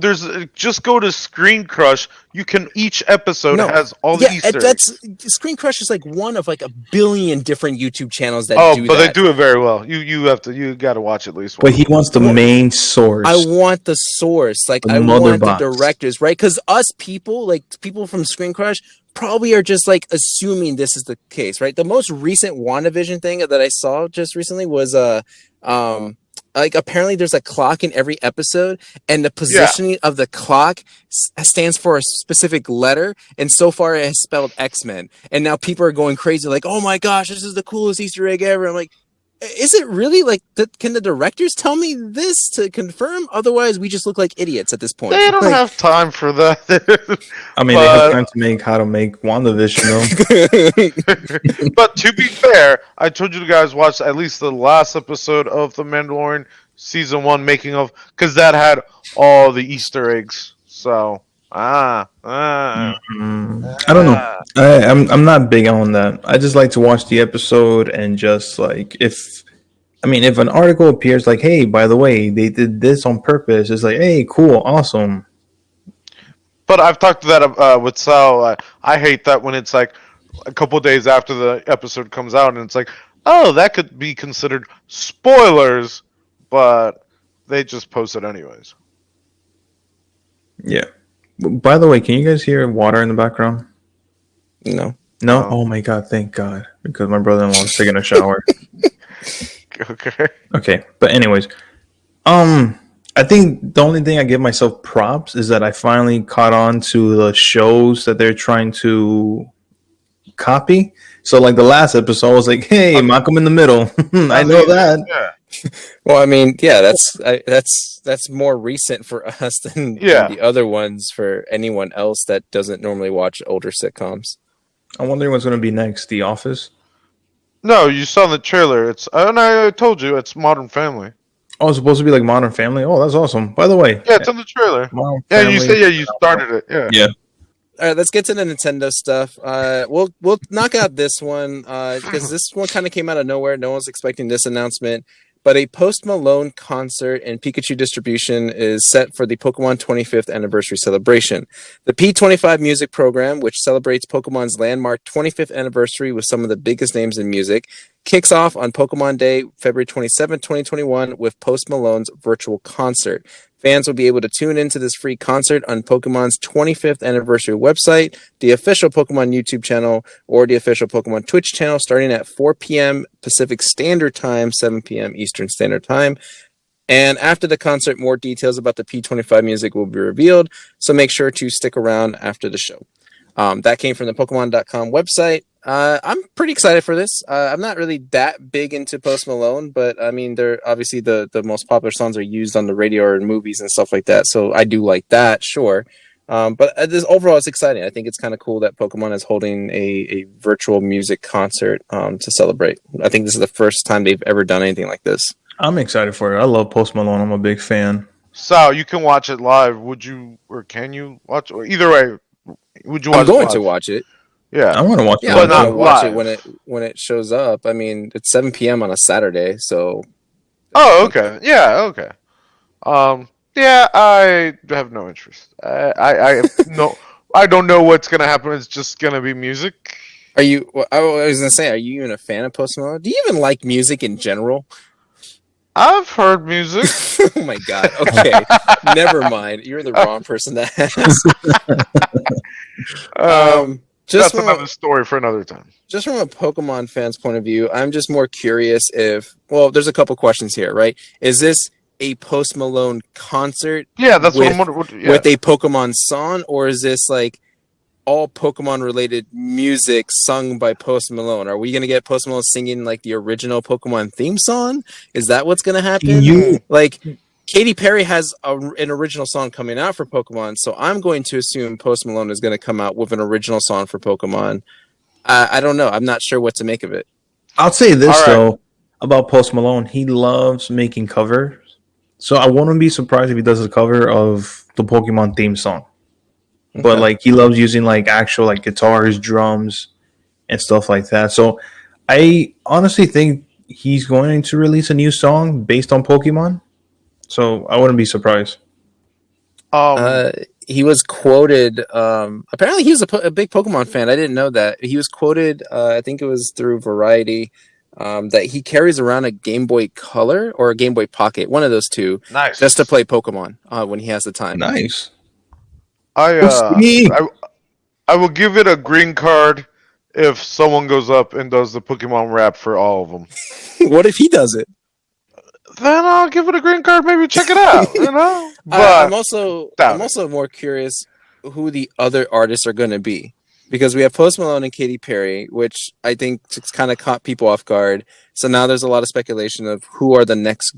Just go to Screen Crush. You can each episode no, has all the yeah, Easter that's eggs. Screen Crush is like one of like a billion different YouTube channels that Oh, do but they that. do it very well. You got to watch at least one But of he them. wants the Well, main I source, want the source. Like, the I mother want the box. directors, right? Because us people, like people from Screen Crush, probably are just like assuming this is the case, right? The most recent WandaVision thing that I saw just recently was um like apparently there's a clock in every episode, and the Yeah, positioning of the clock stands for a specific letter, and so far it has spelled X-Men. And now people are going crazy, like, oh my gosh, this is the coolest Easter egg ever. I'm like, is it really? Like, can the directors tell me this to confirm? Otherwise, we just look like idiots at this point. they don't Like, have time for that. I mean, they have but time to make how to make WandaVision though. but to be fair, I told you to guys watch at least the last episode of The Mandalorian season 1 making of, because that had all the Easter eggs. So I don't know. I'm not big on that. I just like to watch the episode and just like if an article appears like, hey, by the way, they did this on purpose, it's like, hey, cool, awesome. But I've talked to that with Sal. I hate that when it's like a couple days after the episode comes out, and it's like, oh, that could be considered spoilers, but they just post it anyways. Yeah. By the way, can you guys hear water in the background? no. No? No. Oh my god, thank God. Because my brother-in-law was taking a shower. Okay. Okay. But anyways, I think the only thing I give myself props is that I finally caught on to the shows that they're trying to copy. So like the last episode I was like, hey, Malcolm in the Middle. I know that. Yeah. Well, I mean, yeah, that's more recent for us than Yeah. the other ones for anyone else that doesn't normally watch older sitcoms. I'm wondering what's going to be next. The Office? No, you saw the trailer. And I told you it's Modern Family. Oh, it's supposed to be like Modern Family? Oh, that's awesome. By the way, Yeah, it's in the trailer. Modern Yeah, you Family. said you started it. Yeah. Yeah. All right, let's get to the Nintendo stuff. We'll knock out this one because this one kind of came out of nowhere. No one's expecting this announcement. But a Post Malone concert and Pikachu distribution is set for the Pokemon 25th anniversary celebration. The P25 music program, which celebrates Pokemon's landmark 25th anniversary with some of the biggest names in music, kicks off on Pokemon Day, February 27, 2021, with Post Malone's virtual concert. Fans will be able to tune into this free concert on Pokemon's 25th anniversary website, the official Pokemon YouTube channel, or the official Pokemon Twitch channel starting at 4 p.m. Pacific Standard Time, 7 p.m. Eastern Standard Time. And after the concert, more details about the P25 music will be revealed, so make sure to stick around after the show. That came from the Pokemon.com website. I'm pretty excited for this. I'm not really that big into Post Malone, but I mean, they're obviously the most popular songs are used on the radio or in movies and stuff like that. So I do like that, sure. But this overall, it's exciting. I think it's kind of cool that Pokemon is holding a virtual music concert to celebrate. I think this is the first time they've ever done anything like this. I'm excited for it. I love Post Malone. I'm a big fan. Sal, you can watch it live. Would you, or can you watch? Or either way, would you watch? I'm going it to live? watch it. Yeah. I want to watch Yeah, it. But I'm not gonna watch live. it when it shows up. I mean, it's 7 p.m. on a Saturday, so Oh, okay. Yeah, okay. Yeah, I have no interest. I no, I don't know what's gonna happen. It's just gonna be music. are you? Well, I was gonna say, are you even a fan of Post Malone? Do you even like music in general? I've heard music. Oh my god. Okay, never mind. You're the wrong person to ask. Just That's from another story for another time. just from a Pokemon fan's point of view, I'm just more curious if. Well, there's a couple questions here, right? Is this a Post Malone concert Yeah, that's with what I'm wondering. Yeah. with a Pokemon song, or is this like all Pokemon related music sung by Post Malone? Are we gonna get Post Malone singing like the original Pokemon theme song? Is that what's gonna happen? Like Katy Perry has an original song coming out for Pokemon, so I'm going to assume Post Malone is going to come out with an original song for Pokemon. I don't know. I'm not sure what to make of it. I'll say this All right. though about Post Malone. He loves making covers. So I wouldn't be surprised if he does a cover of the Pokemon theme song. But Okay. like he loves using like actual like guitars, drums, and stuff like that. So I honestly think he's going to release a new song based on Pokemon. So I wouldn't be surprised. Um, He was quoted. Apparently, he was a big Pokemon fan. I didn't know that. He was quoted. I think it was through Variety. That he carries around a Game Boy Color or a Game Boy Pocket, one of those two, nice. just to play Pokemon when he has the time. Nice. I We'll see. I will give it a green card if someone goes up and does the Pokemon rap for all of them. What if he does it? Then I'll give it a green card. Maybe check it out. You know. I'm But also more curious who the other artists are going to be, because we have Post Malone and Katy Perry, which I think just kind of caught people off guard. So now there's a lot of speculation of who are the next,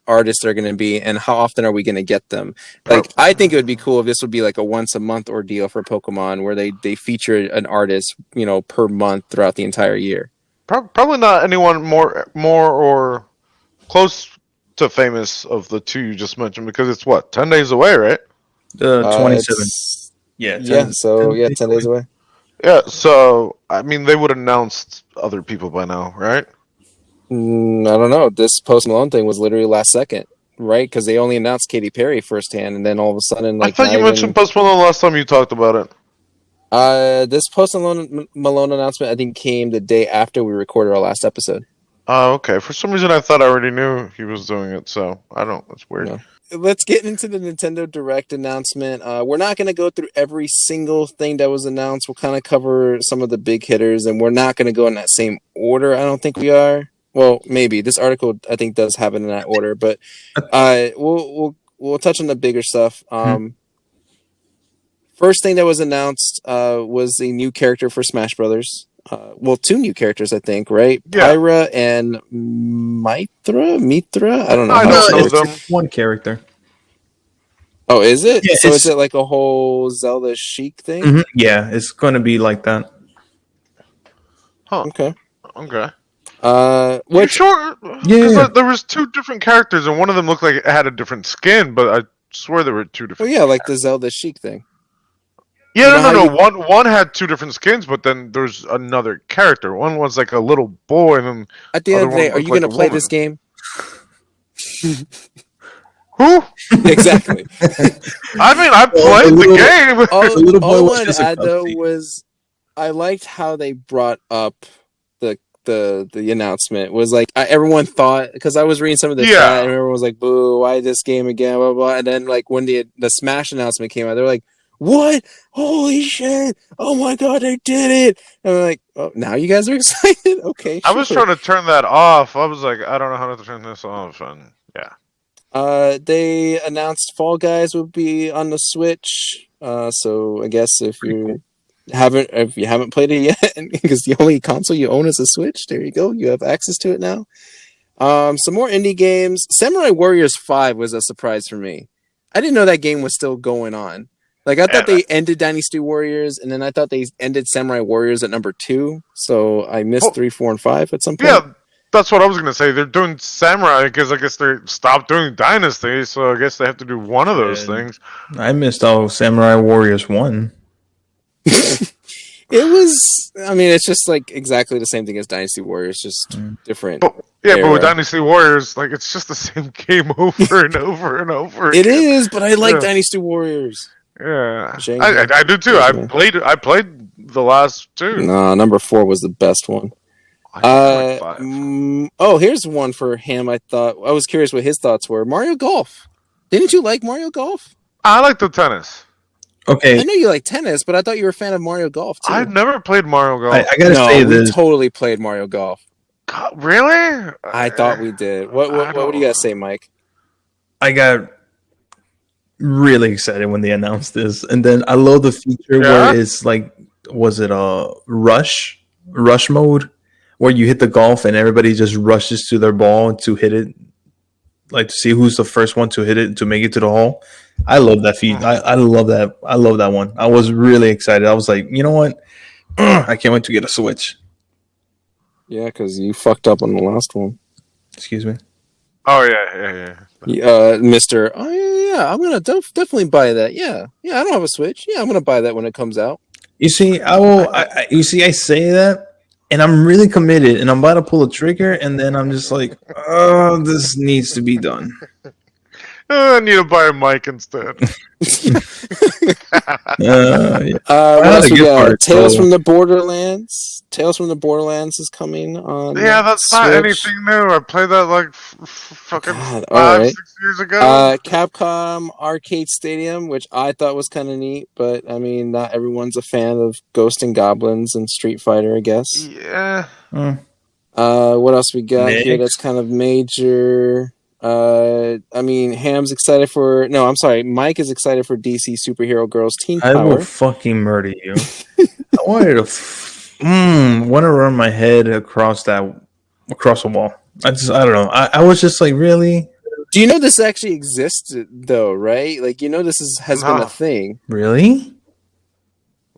artists are going to be, and how often are we going to get them. Like, I think it would be cool if this would be like a once a month ordeal for Pokemon, where they feature an artist, per month throughout the entire year. probably not anyone more or close to famous of the two you just mentioned, because it's what, 10 days away, right? 27. Yeah. 10 days away. Yeah, so I mean they would have announced other people by now, right? I don't know. This Post Malone thing was literally last second, right? Because they only announced Katy Perry firsthand, and then all of a sudden, I thought you mentioned Post Malone last time you talked about it. This Post Malone announcement, I think, came the day after we recorded our last episode. Oh, okay. For some reason, I thought I already knew he was doing it, so I don't. That's weird. No. Let's get into the Nintendo Direct announcement. We're not going to go through every single thing that was announced. We'll kind of cover some of the big hitters, and we're not going to go in that same order. I don't think we are. Well, maybe this article I think does have it in that order, but we'll touch on the bigger stuff. First thing that was announced was a new character for Smash Brothers. Two new characters, I think, right? Yeah. Pyra and Mitra. I don't know. I don't know them. One character. Oh, is it? Yeah, so is it like a whole Zelda Chic thing? Mm-hmm. Yeah, it's going to be like that. Huh. Okay. You sure? Yeah. Because there was two different characters, and one of them looked like it had a different skin, but I swear there were two different. Well, yeah, like the Zelda Chic thing. Yeah, no. One had two different skins, but then there's another character. One was like a little boy, and then at the end of the day, are you going to play this game? Who? Exactly. I mean, I played the game. All I wanted to add though was I liked how they brought up the announcement. Was like everyone thought, because I was reading some of the chat and everyone was like, "Boo! Why this game again?" Blah, blah, blah. And then like when the Smash announcement came out, they were like, "What? Holy shit! Oh my god, they did it!" And I'm like, "Oh, now you guys are excited? Okay." I was trying to turn that off. I was like, I don't know how to turn this off, and yeah. They announced Fall Guys would be on the Switch. So I guess if you haven't played it yet, because the only console you own is a Switch, there you go. You have access to it now. Some more indie games. Samurai Warriors 5 was a surprise for me. I didn't know that game was still going on. Like, I thought they ended Dynasty Warriors, and then I thought they ended Samurai Warriors at number 2. So I missed 3, 4, and 5 at some point. Yeah, that's what I was going to say. They're doing Samurai because I guess they stopped doing Dynasty, so I guess they have to do one of those things. I missed out Samurai Warriors 1. It was, I mean, it's just like exactly the same thing as Dynasty Warriors, just different. But with Dynasty Warriors, like, it's just the same game over and over and over again. It is, but I like Dynasty Warriors. Yeah, I do too. I played the last two. No, number 4 was the best one. Here's one for him. I was curious what his thoughts were. Mario Golf. Didn't you like Mario Golf? I like the tennis. Okay. I know you like tennis, but I thought you were a fan of Mario Golf too. I've never played Mario Golf. I gotta say this. We totally played Mario Golf. God, really? I thought we did. What do you guys say, Mike? I got really excited when they announced this, and then I love the feature where it's like, was it a rush mode, where you hit the golf and everybody just rushes to their ball to hit it, like to see who's the first one to hit it to make it to the hole. I love that feat. I love that. I love that one. I was really excited. I was like, you know what? I can't wait to get a Switch. Yeah, because you fucked up on the last one. Excuse me. Oh yeah. Mister. Oh yeah. I'm gonna definitely buy that. Yeah. I don't have a Switch. Yeah, I'm gonna buy that when it comes out. You see, I will. You see, I say that, and I'm really committed, and I'm about to pull a trigger, and then I'm just like, oh, this needs to be done. I need to buy a mic instead. Yeah. I What had else a we gift got? card, Tales so from the Borderlands. Tales from the Borderlands is coming on Yeah, that's not Switch. anything new. I played that like fucking God, all five, right. 6 years ago. Capcom Arcade Stadium, which I thought was kind of neat, but I mean, not everyone's a fan of Ghost and Goblins and Street Fighter, I guess. Yeah. What else we got here that's next. kind of major? I mean, Ham's excited for. No, I'm sorry. Mike is excited for DC Superhero Girls Teen I will Power. fucking murder you. I wanted to, want to run my head across a wall. I don't know. I was just like, really, Do you know this actually exists though, right? Like, you know, has been a No. thing. really.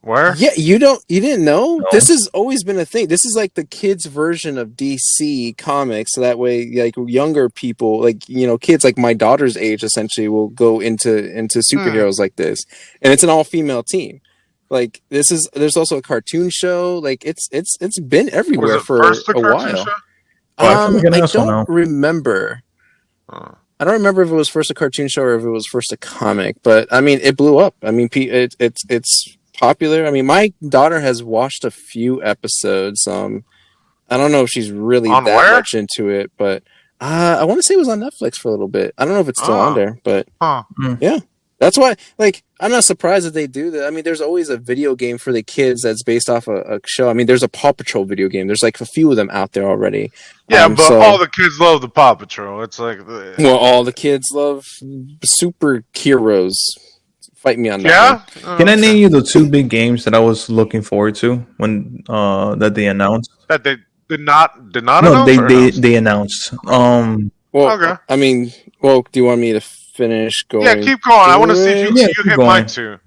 Where? Yeah, you didn't know? No. This has always been a thing. This is like the kids' version of DC comics. So that way, like younger people, like, you know, kids like my daughter's age essentially will go into superheroes like this. And it's an all-female team. Like there's also a cartoon show. Like it's been Was everywhere it for first the a cartoon while. show? I feel like an I asshole don't now. remember. Oh. I don't remember if it was first a cartoon show or if it was first a comic, but I mean, it blew up. I mean, it's popular. I mean, my daughter has watched a few episodes. I don't know if she's really On that where? much into it, but I want to say it was on Netflix for a little bit. I don't know if it's still on there, but Huh. yeah. That's why, like, I'm not surprised that they do that. I mean, there's always a video game for the kids that's based off a show. I mean, there's a Paw Patrol video game. There's like a few of them out there already. Yeah, but So- all the kids love the Paw Patrol. It's like, Well, all the kids love super heroes. Fight me on that. yeah. one. Can I name you the two big games that I was looking forward to when that they announced? That they did not No, announce? Or announced? they announced. Well, Okay. I mean, well, do you want me to finish going? Yeah, keep going. I want to see if you, Yeah, you keep hit going. mine too.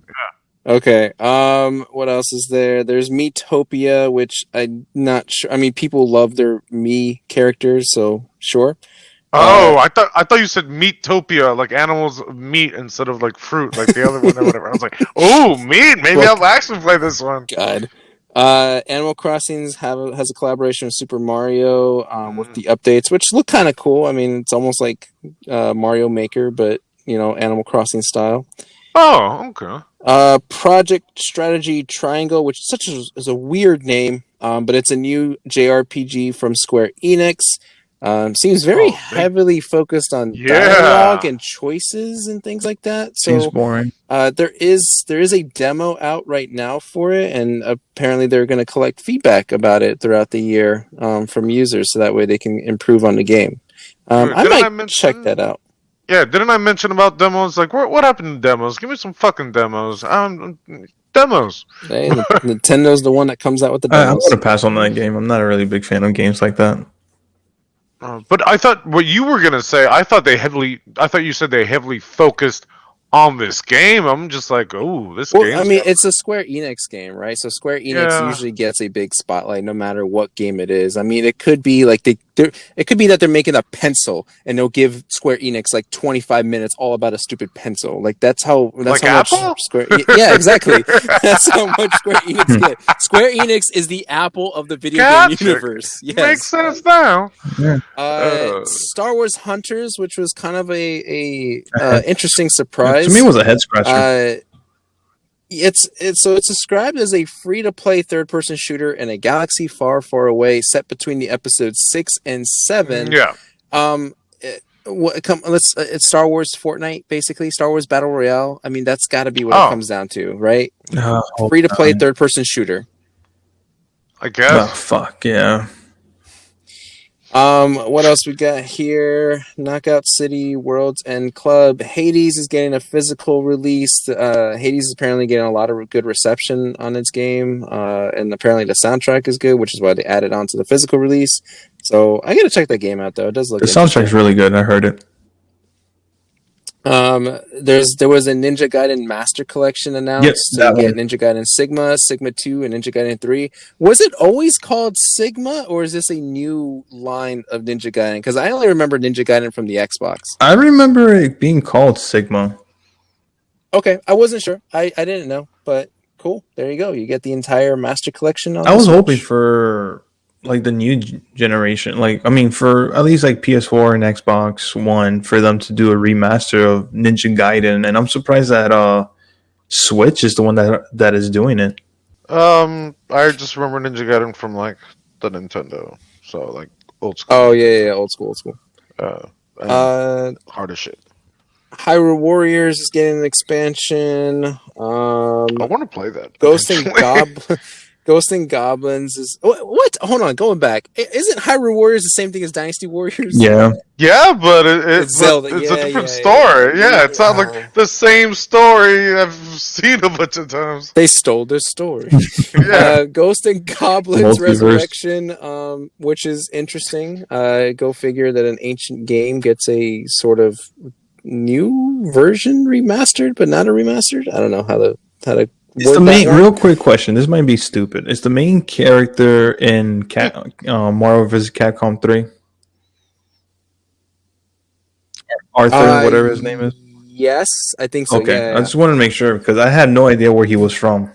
Okay. What else is there? There's Metopia, which I'm not sure. I mean, people love their me characters, so sure. Oh, I thought you said Meatopia, like animals of meat instead of like fruit, like the other one or whatever. I was like, oh, meat. Maybe Look. I'll actually play this one. God. Animal Crossing has a collaboration with Super Mario with the updates, which look kind of cool. I mean, it's almost like Mario Maker, but you know, Animal Crossing style. Oh, okay. Project Strategy Triangle, which is a weird name, but it's a new JRPG from Square Enix. Seems very heavily focused on dialogue and choices and things like that. Seems So boring. there is a demo out right now for it, and apparently they're going to collect feedback about it throughout the year from users, so that way they can improve on the game. I might check that out. Yeah, didn't I mention about demos? Like, what happened to demos? Give me some fucking demos. Demos. Hey, Nintendo's the one that comes out with the I'm demos. going to pass on that game. I'm not a really big fan of games like that. But I thought what you were gonna say. I thought you said they heavily focused on this game. I'm just like, oh, this game. I mean, it's a Square Enix game, right? So Square Enix usually gets a big spotlight, no matter what game it is. I mean, it could be like it could be that they're making a pencil, and they'll give Square Enix like 25 minutes all about a stupid pencil. Like that's how like how Apple? much Square. Yeah, exactly. That's how much Square Enix get. Square Enix is the Apple of the video game universe. Yes, makes sense now. Yeah. Star Wars Hunters, which was kind of a interesting surprise. To me, it was a head scratcher. It's described as a free-to-play third-person shooter in a galaxy far, far away, set between the episodes 6 and 7. Yeah. It's Star Wars Fortnite, basically Star Wars Battle Royale. I mean, that's got to be what it comes down to, right? Free-to-play third-person shooter. I guess. Oh, fuck yeah. What else we got here? Knockout City, World's End Club. Hades is getting a physical release. Hades is apparently getting a lot of good reception on its game, and apparently the soundtrack is good, which is why they added on to the physical release. So I gotta check that game out though. It does look. The soundtrack's really good. I heard it. There was a Ninja Gaiden Master Collection announced. Yes, so you get Ninja Gaiden Sigma, Sigma 2, and Ninja Gaiden 3. Was it always called Sigma, or is this a new line of Ninja Gaiden? Because I only remember Ninja Gaiden from the Xbox. I remember it being called Sigma. Okay, I wasn't sure. I didn't know, but Cool. There you go. You get the entire Master Collection on I the was hoping Switch. for like the new generation, like I mean, for at least like PS4 and Xbox One, for them to do a remaster of Ninja Gaiden, and I'm surprised that Switch is the one that is doing it. I just remember Ninja Gaiden from like the Nintendo, so like old school Oh yeah, Nintendo. yeah, old school, old school. And Uh, hard as shit. Hyrule Warriors is getting an expansion. I want to play that Ghost and eventually. Ghost and Goblins is what? Hold on, going back. Isn't Hyrule Warriors the same thing as Dynasty Warriors? Yeah, Yeah, but It's but Zelda. it's a Yeah, different yeah, yeah. story. Yeah, it's not like the same story I've seen a bunch of times. They stole their story. Yeah, Ghost and Goblins multiverse. Resurrection, which is interesting. Go figure that an ancient game gets a sort of new version remastered, but not a remastered. I don't know how to It's the word that main. one. Real quick question. This might be stupid. Is the main character in Marvel vs. Capcom 3 Arthur, whatever his name is? Yes, I think so. Okay, Yeah, I yeah. just wanted to make sure because I had no idea where he was from.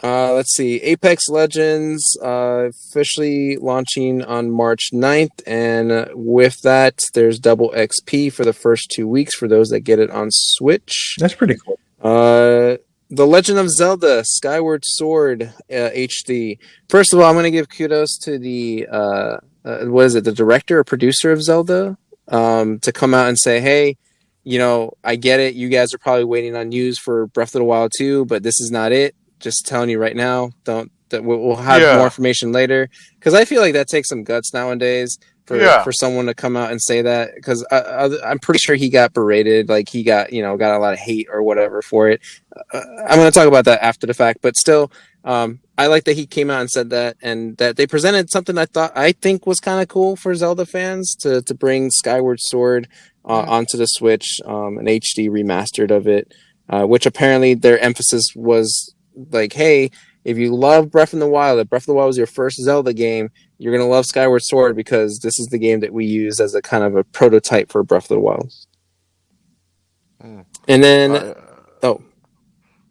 Let's see. Apex Legends officially launching on March 9th. And with that, there's double XP for the first 2 weeks for those that get it on Switch. That's pretty cool. The Legend of Zelda Skyward Sword HD. First of all, I'm going to give kudos to the what is it, the director or producer of Zelda, to come out and say, hey, I get it. You guys are probably waiting on news for Breath of the Wild 2, but this is not it. Just telling you right now, we'll have more yeah, information later, because I feel like that takes some guts nowadays yeah, for someone to come out and say that, because I'm pretty sure he got berated, like he got got a lot of hate or whatever for it. I'm going to talk about that after the fact, but still, I like that he came out and said that, and that they presented something I think was kind of cool for Zelda fans to bring Skyward Sword onto the Switch, an HD remastered of it, which apparently their emphasis was like, hey, if you love Breath of the Wild, if Breath of the Wild was your first Zelda game, you're gonna love Skyward Sword, because this is the game that we use as a kind of a prototype for Breath of the Wild. Mm. And then, oh,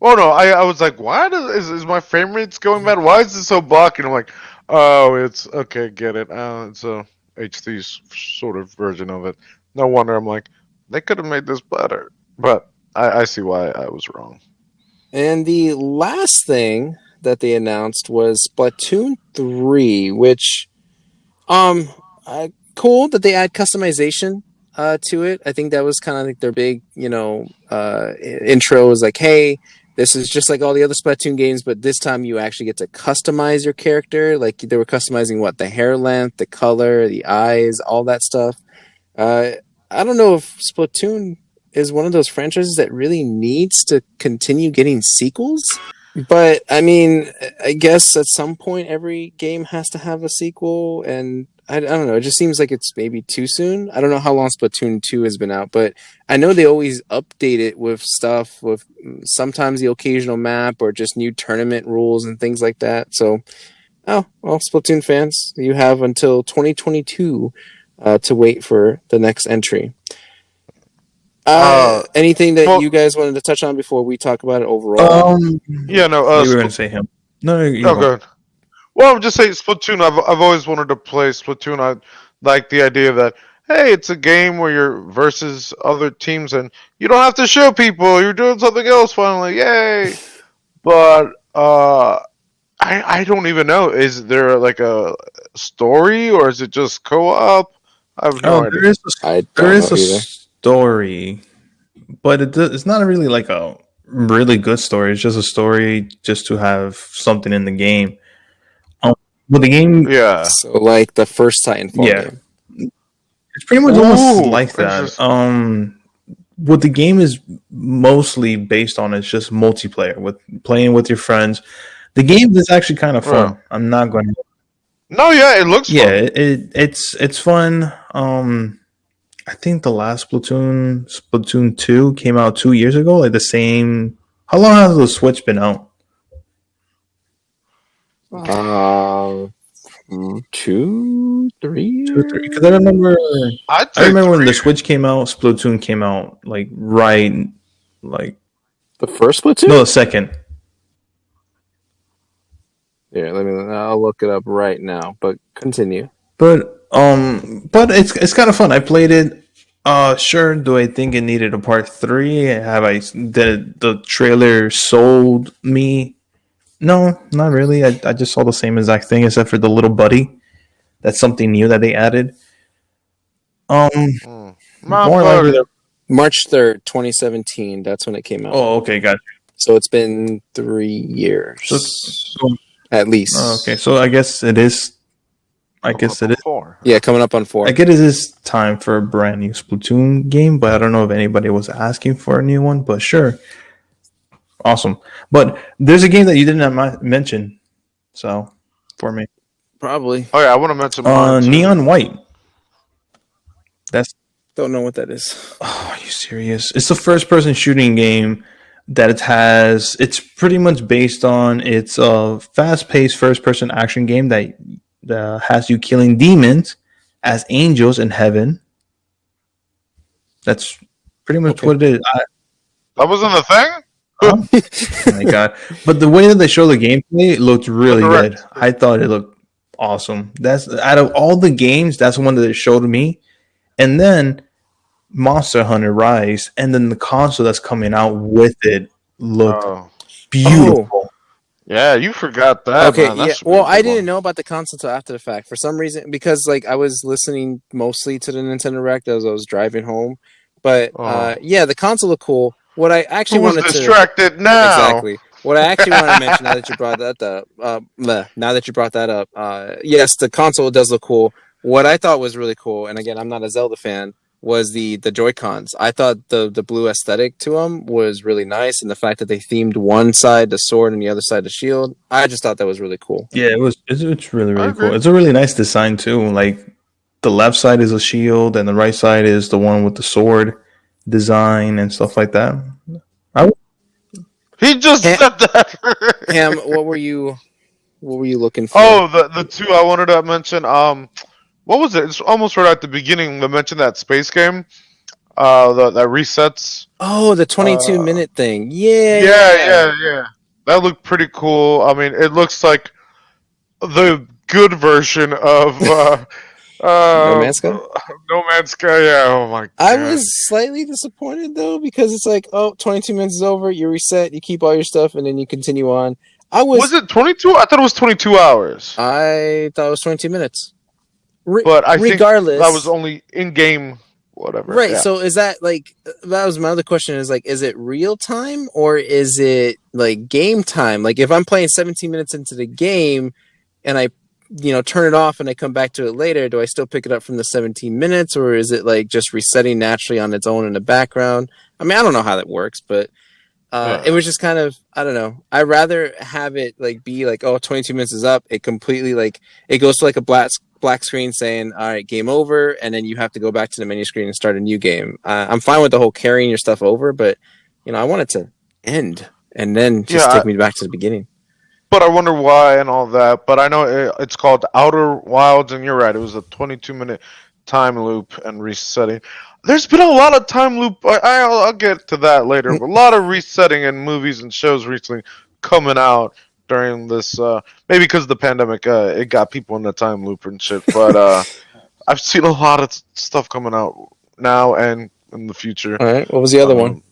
Oh no, I was like, why is my frame rates going bad? Why is it so blocky? And I'm like, oh, it's okay, get it. It's a HD sort of version of it. No wonder I'm like, they could have made this better. But I see why I was wrong. and the last thing that they announced was Splatoon 3, which cool that they add customization to it. I think that was kind of like their big, intro, was like, hey, this is just like all the other Splatoon games, but this time you actually get to customize your character. Like, they were customizing the hair length, the color, the eyes, all that stuff. I don't know if Splatoon is one of those franchises that really needs to continue getting sequels. But I mean, I guess at some point every game has to have a sequel, and I don't know. It just seems like it's maybe too soon. I don't know how long Splatoon 2 has been out, but I know they always update it with stuff, with sometimes the occasional map or just new tournament rules and things like that. So, oh well, Splatoon fans, you have until 2022 to wait for the next entry. Anything that Well, you guys wanted to touch on before we talk about it overall? yeah, no. You were going to say him. No, you Oh, go. good. Well, I'm just saying Splatoon. I've always wanted to play Splatoon. I like the idea that hey, it's a game where you're versus other teams and you don't have to shoot people. You're doing something else finally. Yay! But I don't even know. Is there like a story or is it just co-op? I have no Oh, idea. I there don't know is a either. story, but it's not really like a really good story. It's just a story just to have something in the game. Um, but the game, Yeah. So, like the first Titanfall yeah, game. it's pretty much almost Ooh, like that. interesting. What the game is mostly based on is just multiplayer, with playing with your friends. The game is actually kind of Yeah. fun. I'm not going to. No, yeah, it looks Yeah, fun. it's fun. I think the last Splatoon 2, came out 2 years ago. Like the same. How long has the Switch been out? Um, 2, 3 2 or 3? Because years? I'd I say remember when the three. Switch came out, Splatoon came out like right, like The first Splatoon? No, the second. Yeah, I'll look it up right now. But continue. But it's kind of fun. I played it. Sure. Do I think it needed a part 3? Did the trailer sold me? No, not really. I just saw the same exact thing except for the little buddy. That's something new that they added. My More likely. buddy. March 3rd, 2017. That's when it came out. Oh, okay, got you. So it's been 3 years. At least. Okay, so I guess it is. I guess it is. 4. Yeah, coming up on 4. I guess it is time for a brand new Splatoon game, but I don't know if anybody was asking for a new one. But sure, awesome. But there's a game that you didn't mention, so for me, Probably. Oh yeah, I want to mention mine too. Neon White. That's. Don't know what that is. Oh, are you serious? It's a first-person shooting game that it has. It's pretty much based on. It's a fast-paced first-person action game that has you killing demons as angels in heaven. That's pretty much what it is. That wasn't a thing? Oh my god! But the way that they show the gameplay, it looked really Correct. good. I thought it looked awesome. That's out of all the games, that's one that it showed me. And then Monster Hunter Rise, and then the console that's coming out with it looked beautiful. Yeah, you forgot that. Okay, man. That yeah. should be a Well, good I didn't one. know about the console until after the fact. For some reason, because like I was listening mostly to the Nintendo Direct as I was driving home. But yeah, the console looked cool. What I actually Who was wanted distracted now? Exactly. What I actually want to mention now that you brought that up, yes, the console does look cool. What I thought was really cool, and again, I'm not a Zelda fan, was the Joy-Cons. I thought the blue aesthetic to them was really nice, and the fact that they themed one side the sword and the other side the shield, I just thought that was really cool. Yeah, it's really I really agree. cool. It's a really nice design too. Like the left side is a shield, and the right side is the one with the sword design and stuff like that. He just Ham- said that. Ham, what were you looking for? Oh, the two I wanted to mention. What was it? It's almost right at the beginning. They mentioned that space game. That resets. Oh, the 22-minute thing. Yeah. That looked pretty cool. I mean, it looks like the good version of No Man's Sky? No Man's Sky. Yeah. Oh my god. I was slightly disappointed though because it's like, 22 minutes is over, you reset, you keep all your stuff, and then you continue on. Was it 22? I thought it was 22 hours. I thought it was 22 minutes. But I regardless, think that was only in game. Whatever. Right. Yeah. So is that like that was my other question? Is like, is it real time or is it like game time? Like if I'm playing 17 minutes into the game and I turn it off and I come back to it later, do I still pick it up from the 17 minutes or is it like just resetting naturally on its own in the background? I mean, I don't know how that works, but it was just kind of, I don't know. I'd rather have it like be like, 22 minutes is up. It completely like, it goes to like a black screen saying, all right, game over. And then you have to go back to the menu screen and start a new game. I'm fine with the whole carrying your stuff over, but I want it to end and then just take me back to the beginning. But I wonder why and all that. But I know it's called Outer Wilds, and you're right. It was a 22-minute time loop and resetting. There's been a lot of time loop. I'll get to that later. But a lot of resetting in movies and shows recently coming out during this. Maybe because of the pandemic, it got people in the time loop and shit. But I've seen a lot of stuff coming out now and in the future. All right. What was the other one?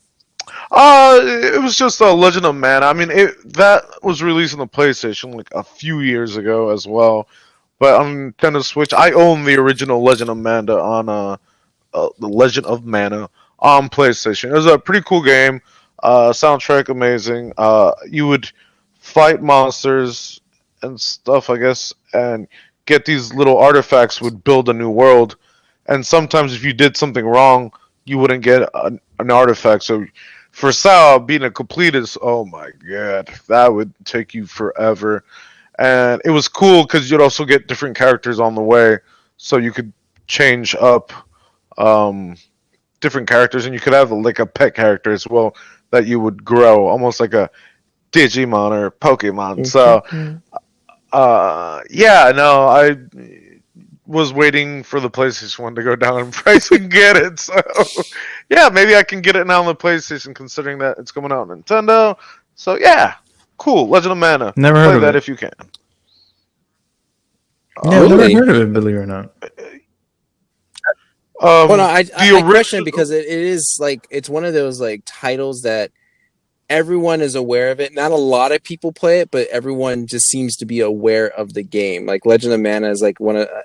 It was just a Legend of Mana. I mean, that was released on the PlayStation like a few years ago as well. But on Nintendo Switch, I own the original Legend of Mana on the Legend of Mana on PlayStation. It was a pretty cool game. Soundtrack amazing. You would fight monsters and stuff, I guess, and get these little artifacts. Would build a new world, and sometimes if you did something wrong, you wouldn't get an artifact. So for Sao, being a completist, oh my god, that would take you forever. And it was cool because you'd also get different characters on the way, so you could change up different characters, and you could have like a pet character as well that you would grow, almost like a Digimon or Pokemon. So, was waiting for the PlayStation 1 to go down in price and get it. So, yeah, maybe I can get it now on the PlayStation, considering that it's coming out on Nintendo. So, yeah, cool. Legend of Mana. Never heard Play of that it. if you can. Yeah, I've never Really? heard of it, believe it or not. Well, no, I question it original- because it is like it's one of those like titles that everyone is aware of it. Not a lot of people play it, but everyone just seems to be aware of the game. Like Legend of Mana is like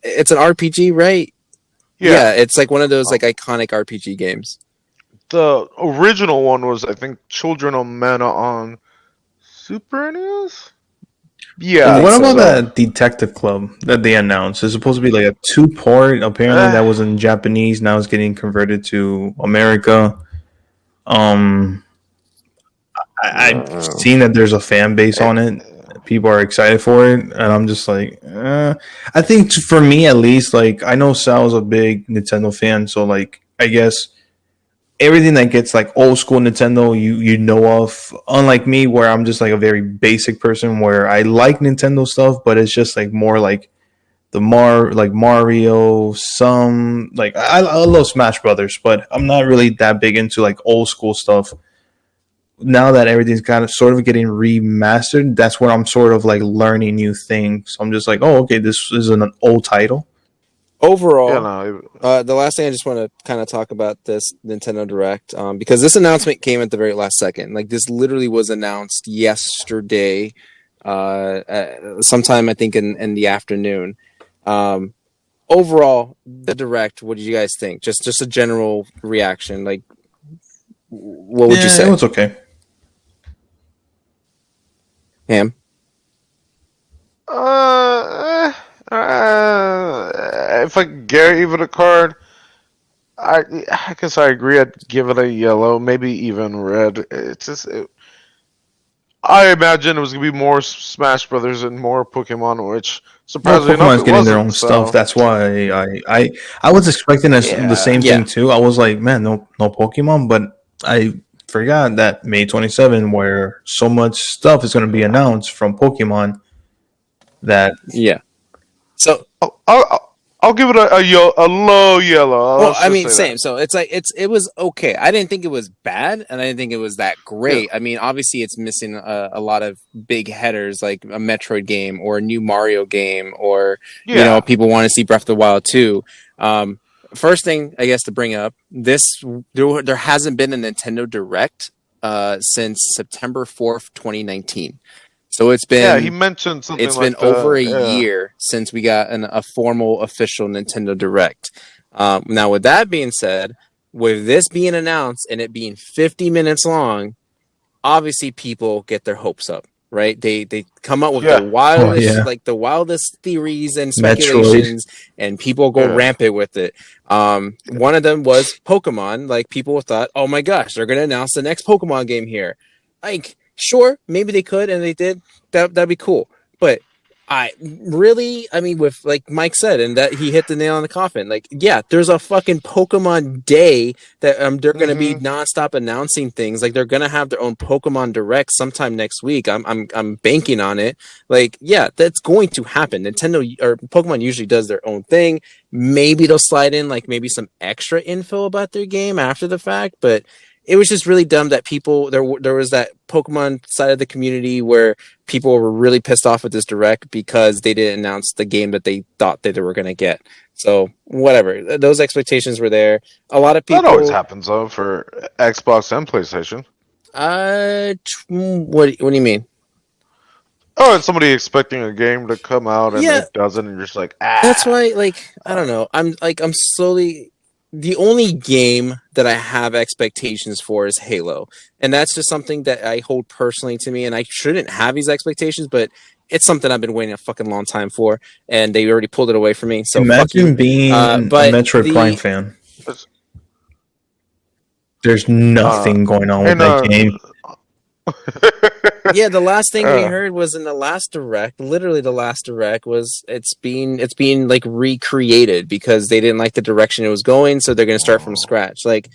it's an RPG, right? Yeah, it's like one of those like iconic RPG games. The original one was, I think, Children of Mana on Super NES? Yeah. What so. about that Detective Club that they announced? It's supposed to be like a 2-part. Apparently, that was in Japanese. Now it's getting converted to America. I've seen that there's a fan base on it. People are excited for it, and I'm just like, I think for me at least, like I know Sal's a big Nintendo fan, so like I guess everything that gets like old school Nintendo, you know of. Unlike me, where I'm just like a very basic person, where I like Nintendo stuff, but it's just like more like like Mario, some like I love Smash Brothers, but I'm not really that big into like old school stuff. Now that everything's kind of sort of getting remastered, that's where I'm sort of like learning new things. I'm just like, oh, okay, this is an old title. Overall, the last thing I just want to kind of talk about this Nintendo Direct, because this announcement came at the very last second. Like this literally was announced yesterday, sometime I think in the afternoon. Overall, the Direct, what did you guys think? Just a general reaction. Like, what would you say? It was okay. Ham? If I gave it a card, I guess I agree. I'd give it a yellow, maybe even red. It's just, I imagine it was gonna be more Smash Brothers and more Pokemon, which surprisingly Pokemon's enough, getting their own stuff. That's why I was expecting the same thing too. I was like, man, no Pokemon, but I forgot that May 27, where so much stuff is going to be announced from Pokemon. That So I'll give it a low yellow. well, I mean, same. So it's like it was okay. I didn't think it was bad, and I didn't think it was that great. Yeah. I mean, obviously, it's missing a lot of big headers, like a Metroid game or a new Mario game, or you know, people want to see Breath of the Wild 2. First thing, I guess, to bring up there hasn't been a Nintendo Direct since September 4th, 2019. So it's been he mentioned something. It's been over a year since we got a formal official Nintendo Direct. Now, with that being said, with this being announced and it being 50 minutes long, obviously people get their hopes up, right? They come up with the wildest theories and speculations, and people go rampant with it. One of them was Pokemon. Like people thought, oh my gosh, they're gonna announce the next Pokemon game here. Like, sure, maybe they could, and they did. That'd be cool. But I mean, with like Mike said, and that he hit the nail on the coffin. Like, yeah, there's a fucking Pokemon Day that they're gonna be nonstop announcing things. Like, they're gonna have their own Pokemon Direct sometime next week. I'm banking on it. Like, yeah, that's going to happen. Nintendo or Pokemon usually does their own thing. Maybe they'll slide in like maybe some extra info about their game after the fact, but it was just really dumb that people there was that Pokemon side of the community where people were really pissed off with this Direct because they didn't announce the game that they thought that they were going to get. So whatever, those expectations were there. A lot of people. That always happens though for Xbox and PlayStation. What do you mean? Oh, it's somebody expecting a game to come out and it doesn't, and you're just like, ah. That's why, like, I don't know. I'm slowly. The only game that I have expectations for is Halo. And that's just something that I hold personally to me. And I shouldn't have these expectations, but it's something I've been waiting a fucking long time for. And they already pulled it away from me. So imagine being a Metroid Prime fan. There's nothing going on with that game. Yeah, the last thing we heard was in the last Direct. Literally, the last Direct was it's being like recreated because they didn't like the direction it was going, so they're going to start from scratch. Like,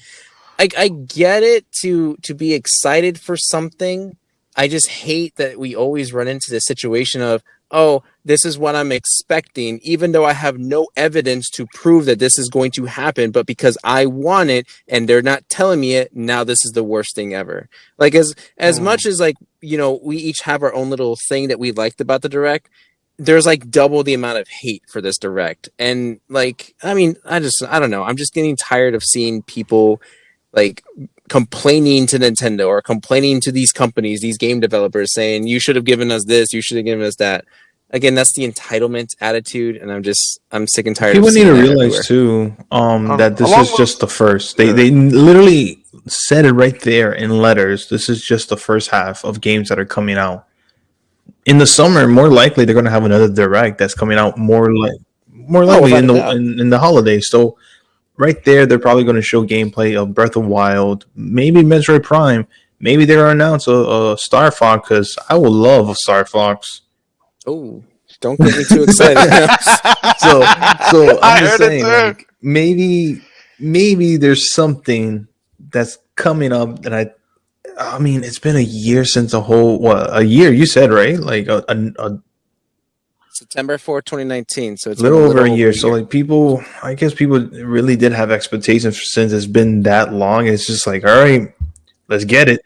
I get it to be excited for something, I just hate that we always run into this situation of, oh, this is what I'm expecting, even though I have no evidence to prove that this is going to happen, but because I want it and they're not telling me it, now this is the worst thing ever. Like as much as like, we each have our own little thing that we liked about the direct, there's like double the amount of hate for this direct. And like, I mean, I don't know. I'm just getting tired of seeing people like complaining to Nintendo or complaining to these companies, these game developers, saying you should have given us this, you should have given us that. Again, that's the entitlement attitude, and I'm sick and tired of People need seeing to that realize everywhere. too that this Along is just the first. Yeah. They literally said it right there in letters. This is just the first half of games that are coming out. In the summer, more likely they're going to have another direct that's coming out more Oh, likely without in a the doubt. in the holidays. So right there, they're probably going to show gameplay of Breath of Wild, maybe Metroid Prime, maybe they're going to announce a Star Fox because I would love a Star Fox. Oh, don't get me too excited now. So I'm I just heard it saying, too. like maybe there's something that's coming up that I mean, it's been a year since a year you said, right? Like a September 4th, 2019. So it's been little a over little a over year. a So year. like people, I guess people really did have expectations since it's been that long. It's just like, all right, let's get it.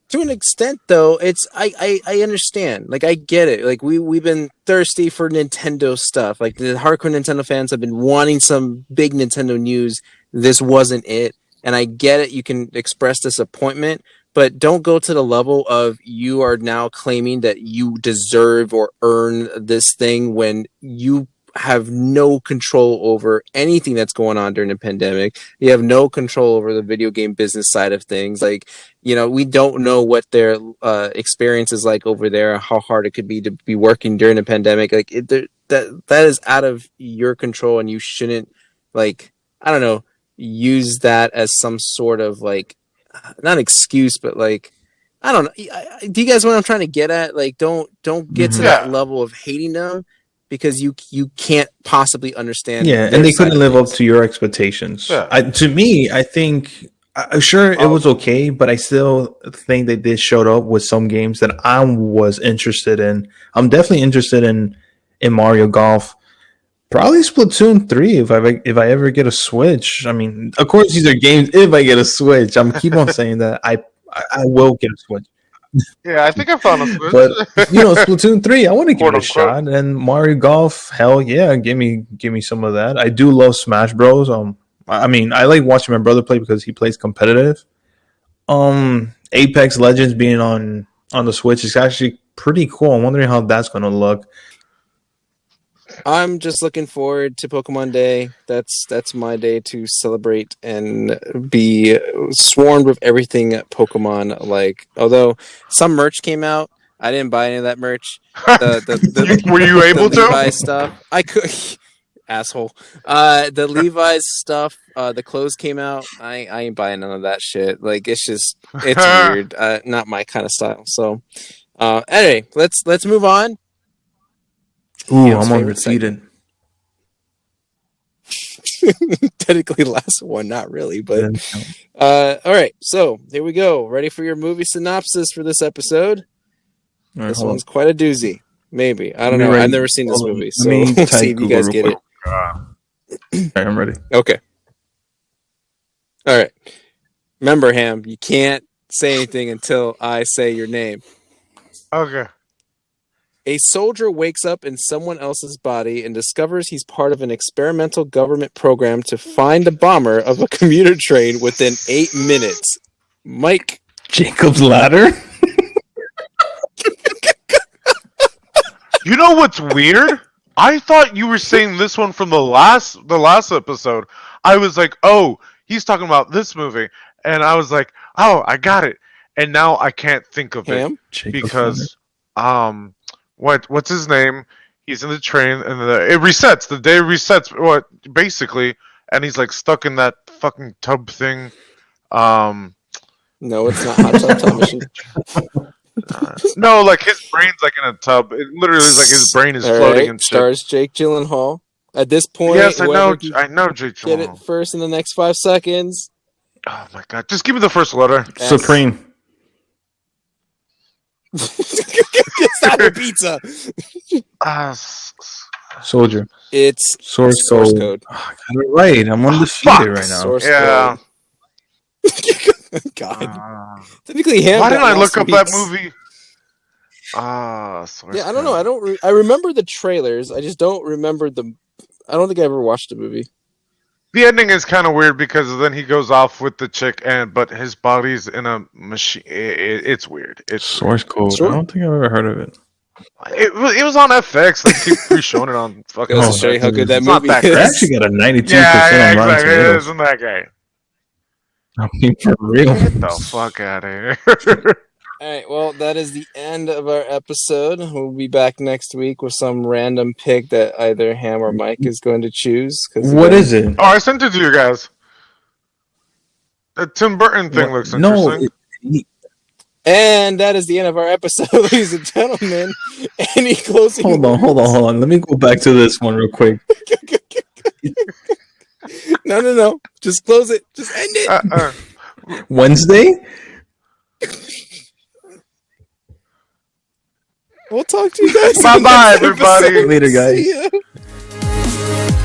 To an extent, though, it's I understand. Like I get it. Like we've been thirsty for Nintendo stuff. Like the hardcore Nintendo fans have been wanting some big Nintendo news. This wasn't it, and I get it. You can express disappointment, but don't go to the level of you are now claiming that you deserve or earn this thing when you have no control over anything that's going on during the pandemic. You have no control over the video game business side of things. Like, we don't know what their experience is like over there, how hard it could be to be working during the pandemic. Like that is out of your control, and you shouldn't, like, I don't know, use that as some sort of like, not excuse, but like, I don't know. Do you guys know what I'm trying to get at? Like, don't get to Mhm. that Yeah. level of hating them because you can't possibly understand Yeah, and their they side couldn't of live up things. to your expectations. Yeah. To me, I think sure it was okay, but I still think they did showed up with some games that I was interested in. I'm definitely interested in Mario Golf. Probably Splatoon 3 if I ever get a Switch. I mean, of course these are games if I get a Switch. I'm keep on saying that I will get a Switch. Yeah, I think I found a Switch. But Splatoon 3, I want to give Quote it a unquote. shot. And Mario Golf, hell yeah, give me some of that. I do love Smash Bros. I mean, I like watching my brother play because he plays competitive. Apex Legends being on the Switch is actually pretty cool. I'm wondering how that's going to look. I'm just looking forward to Pokemon Day. That's my day to celebrate and be swarmed with everything Pokemon. Like, although some merch came out, I didn't buy any of that merch. Were you The able to? Levi's stuff, I could. Asshole. The Levi's stuff, the clothes came out. I ain't buying none of that shit. Like, it's weird. Not my kind of style. So, anyway, let's move on. Ooh, Ham's I'm favorite segment. undefeated. Technically last one, not really, but Then- all right. So here we go. Ready for your movie synopsis for this episode? All right, This hold on. one's quite a doozy. Maybe, I don't Let me know. I've ready. never seen this Hold on. movie, Let so me we'll see type if you Google guys real get quick. it. All right, I'm ready. Okay. All right. Remember, Ham, you can't say anything until I say your name. Okay. A soldier wakes up in someone else's body and discovers he's part of an experimental government program to find the bomber of a commuter train within 8 minutes. Mike. Jacob's Ladder. You know what's weird? I thought you were saying this one from the last episode. I was like, oh, he's talking about this movie, and I was like, oh, I got it. And now I can't think of it Ham? Jacob's Ladder. because what's his name? He's in the train and it resets. The day resets. What basically, and he's like stuck in that fucking tub thing. No, it's not Hot Tub Time Machine. No, like his brain's like in a tub. It literally is like his brain is All floating right, and shit. stars Jake Gyllenhaal. At this point, Yes, I whoever know. can I know, Jake get it Gyllenhaal. first in the next 5 seconds. Oh my god! Just give me the first letter. S. Supreme. It's not a pizza. Soldier. It's Source code. Oh, I got it right. I'm undefeated right now. source Yeah. code. God. Typically, Ham. Why got didn't I lost look up that weeks. movie? Source Yeah, I don't know. code. I remember the trailers. I just don't remember the. I don't think I ever watched the movie. The ending is kind of weird because then he goes off with the chick, but his body's in a machine. It's weird. It's Source code. Sure. I don't think I've ever heard of it. It was on FX. They keep re-showing it on fucking. Goes Oh, to show you how that good that it's not movie that I great. is. actually got a 92% Yeah, on Rotten exactly. It Tomatoes. isn't that great. I mean, for real. Get the fuck out of here. All right, well, that is the end of our episode. We'll be back next week with some random pick that either Ham or Mike is going to choose. What is it? Oh, I sent it to you guys. The Tim Burton thing looks No, interesting. And that is the end of our episode, ladies and gentlemen. Any closing hold on. Let me go back to this one real quick. No. Just close it. Just end it. Wednesday? We'll talk to you guys. Bye-bye, everybody. Later, guys. See ya.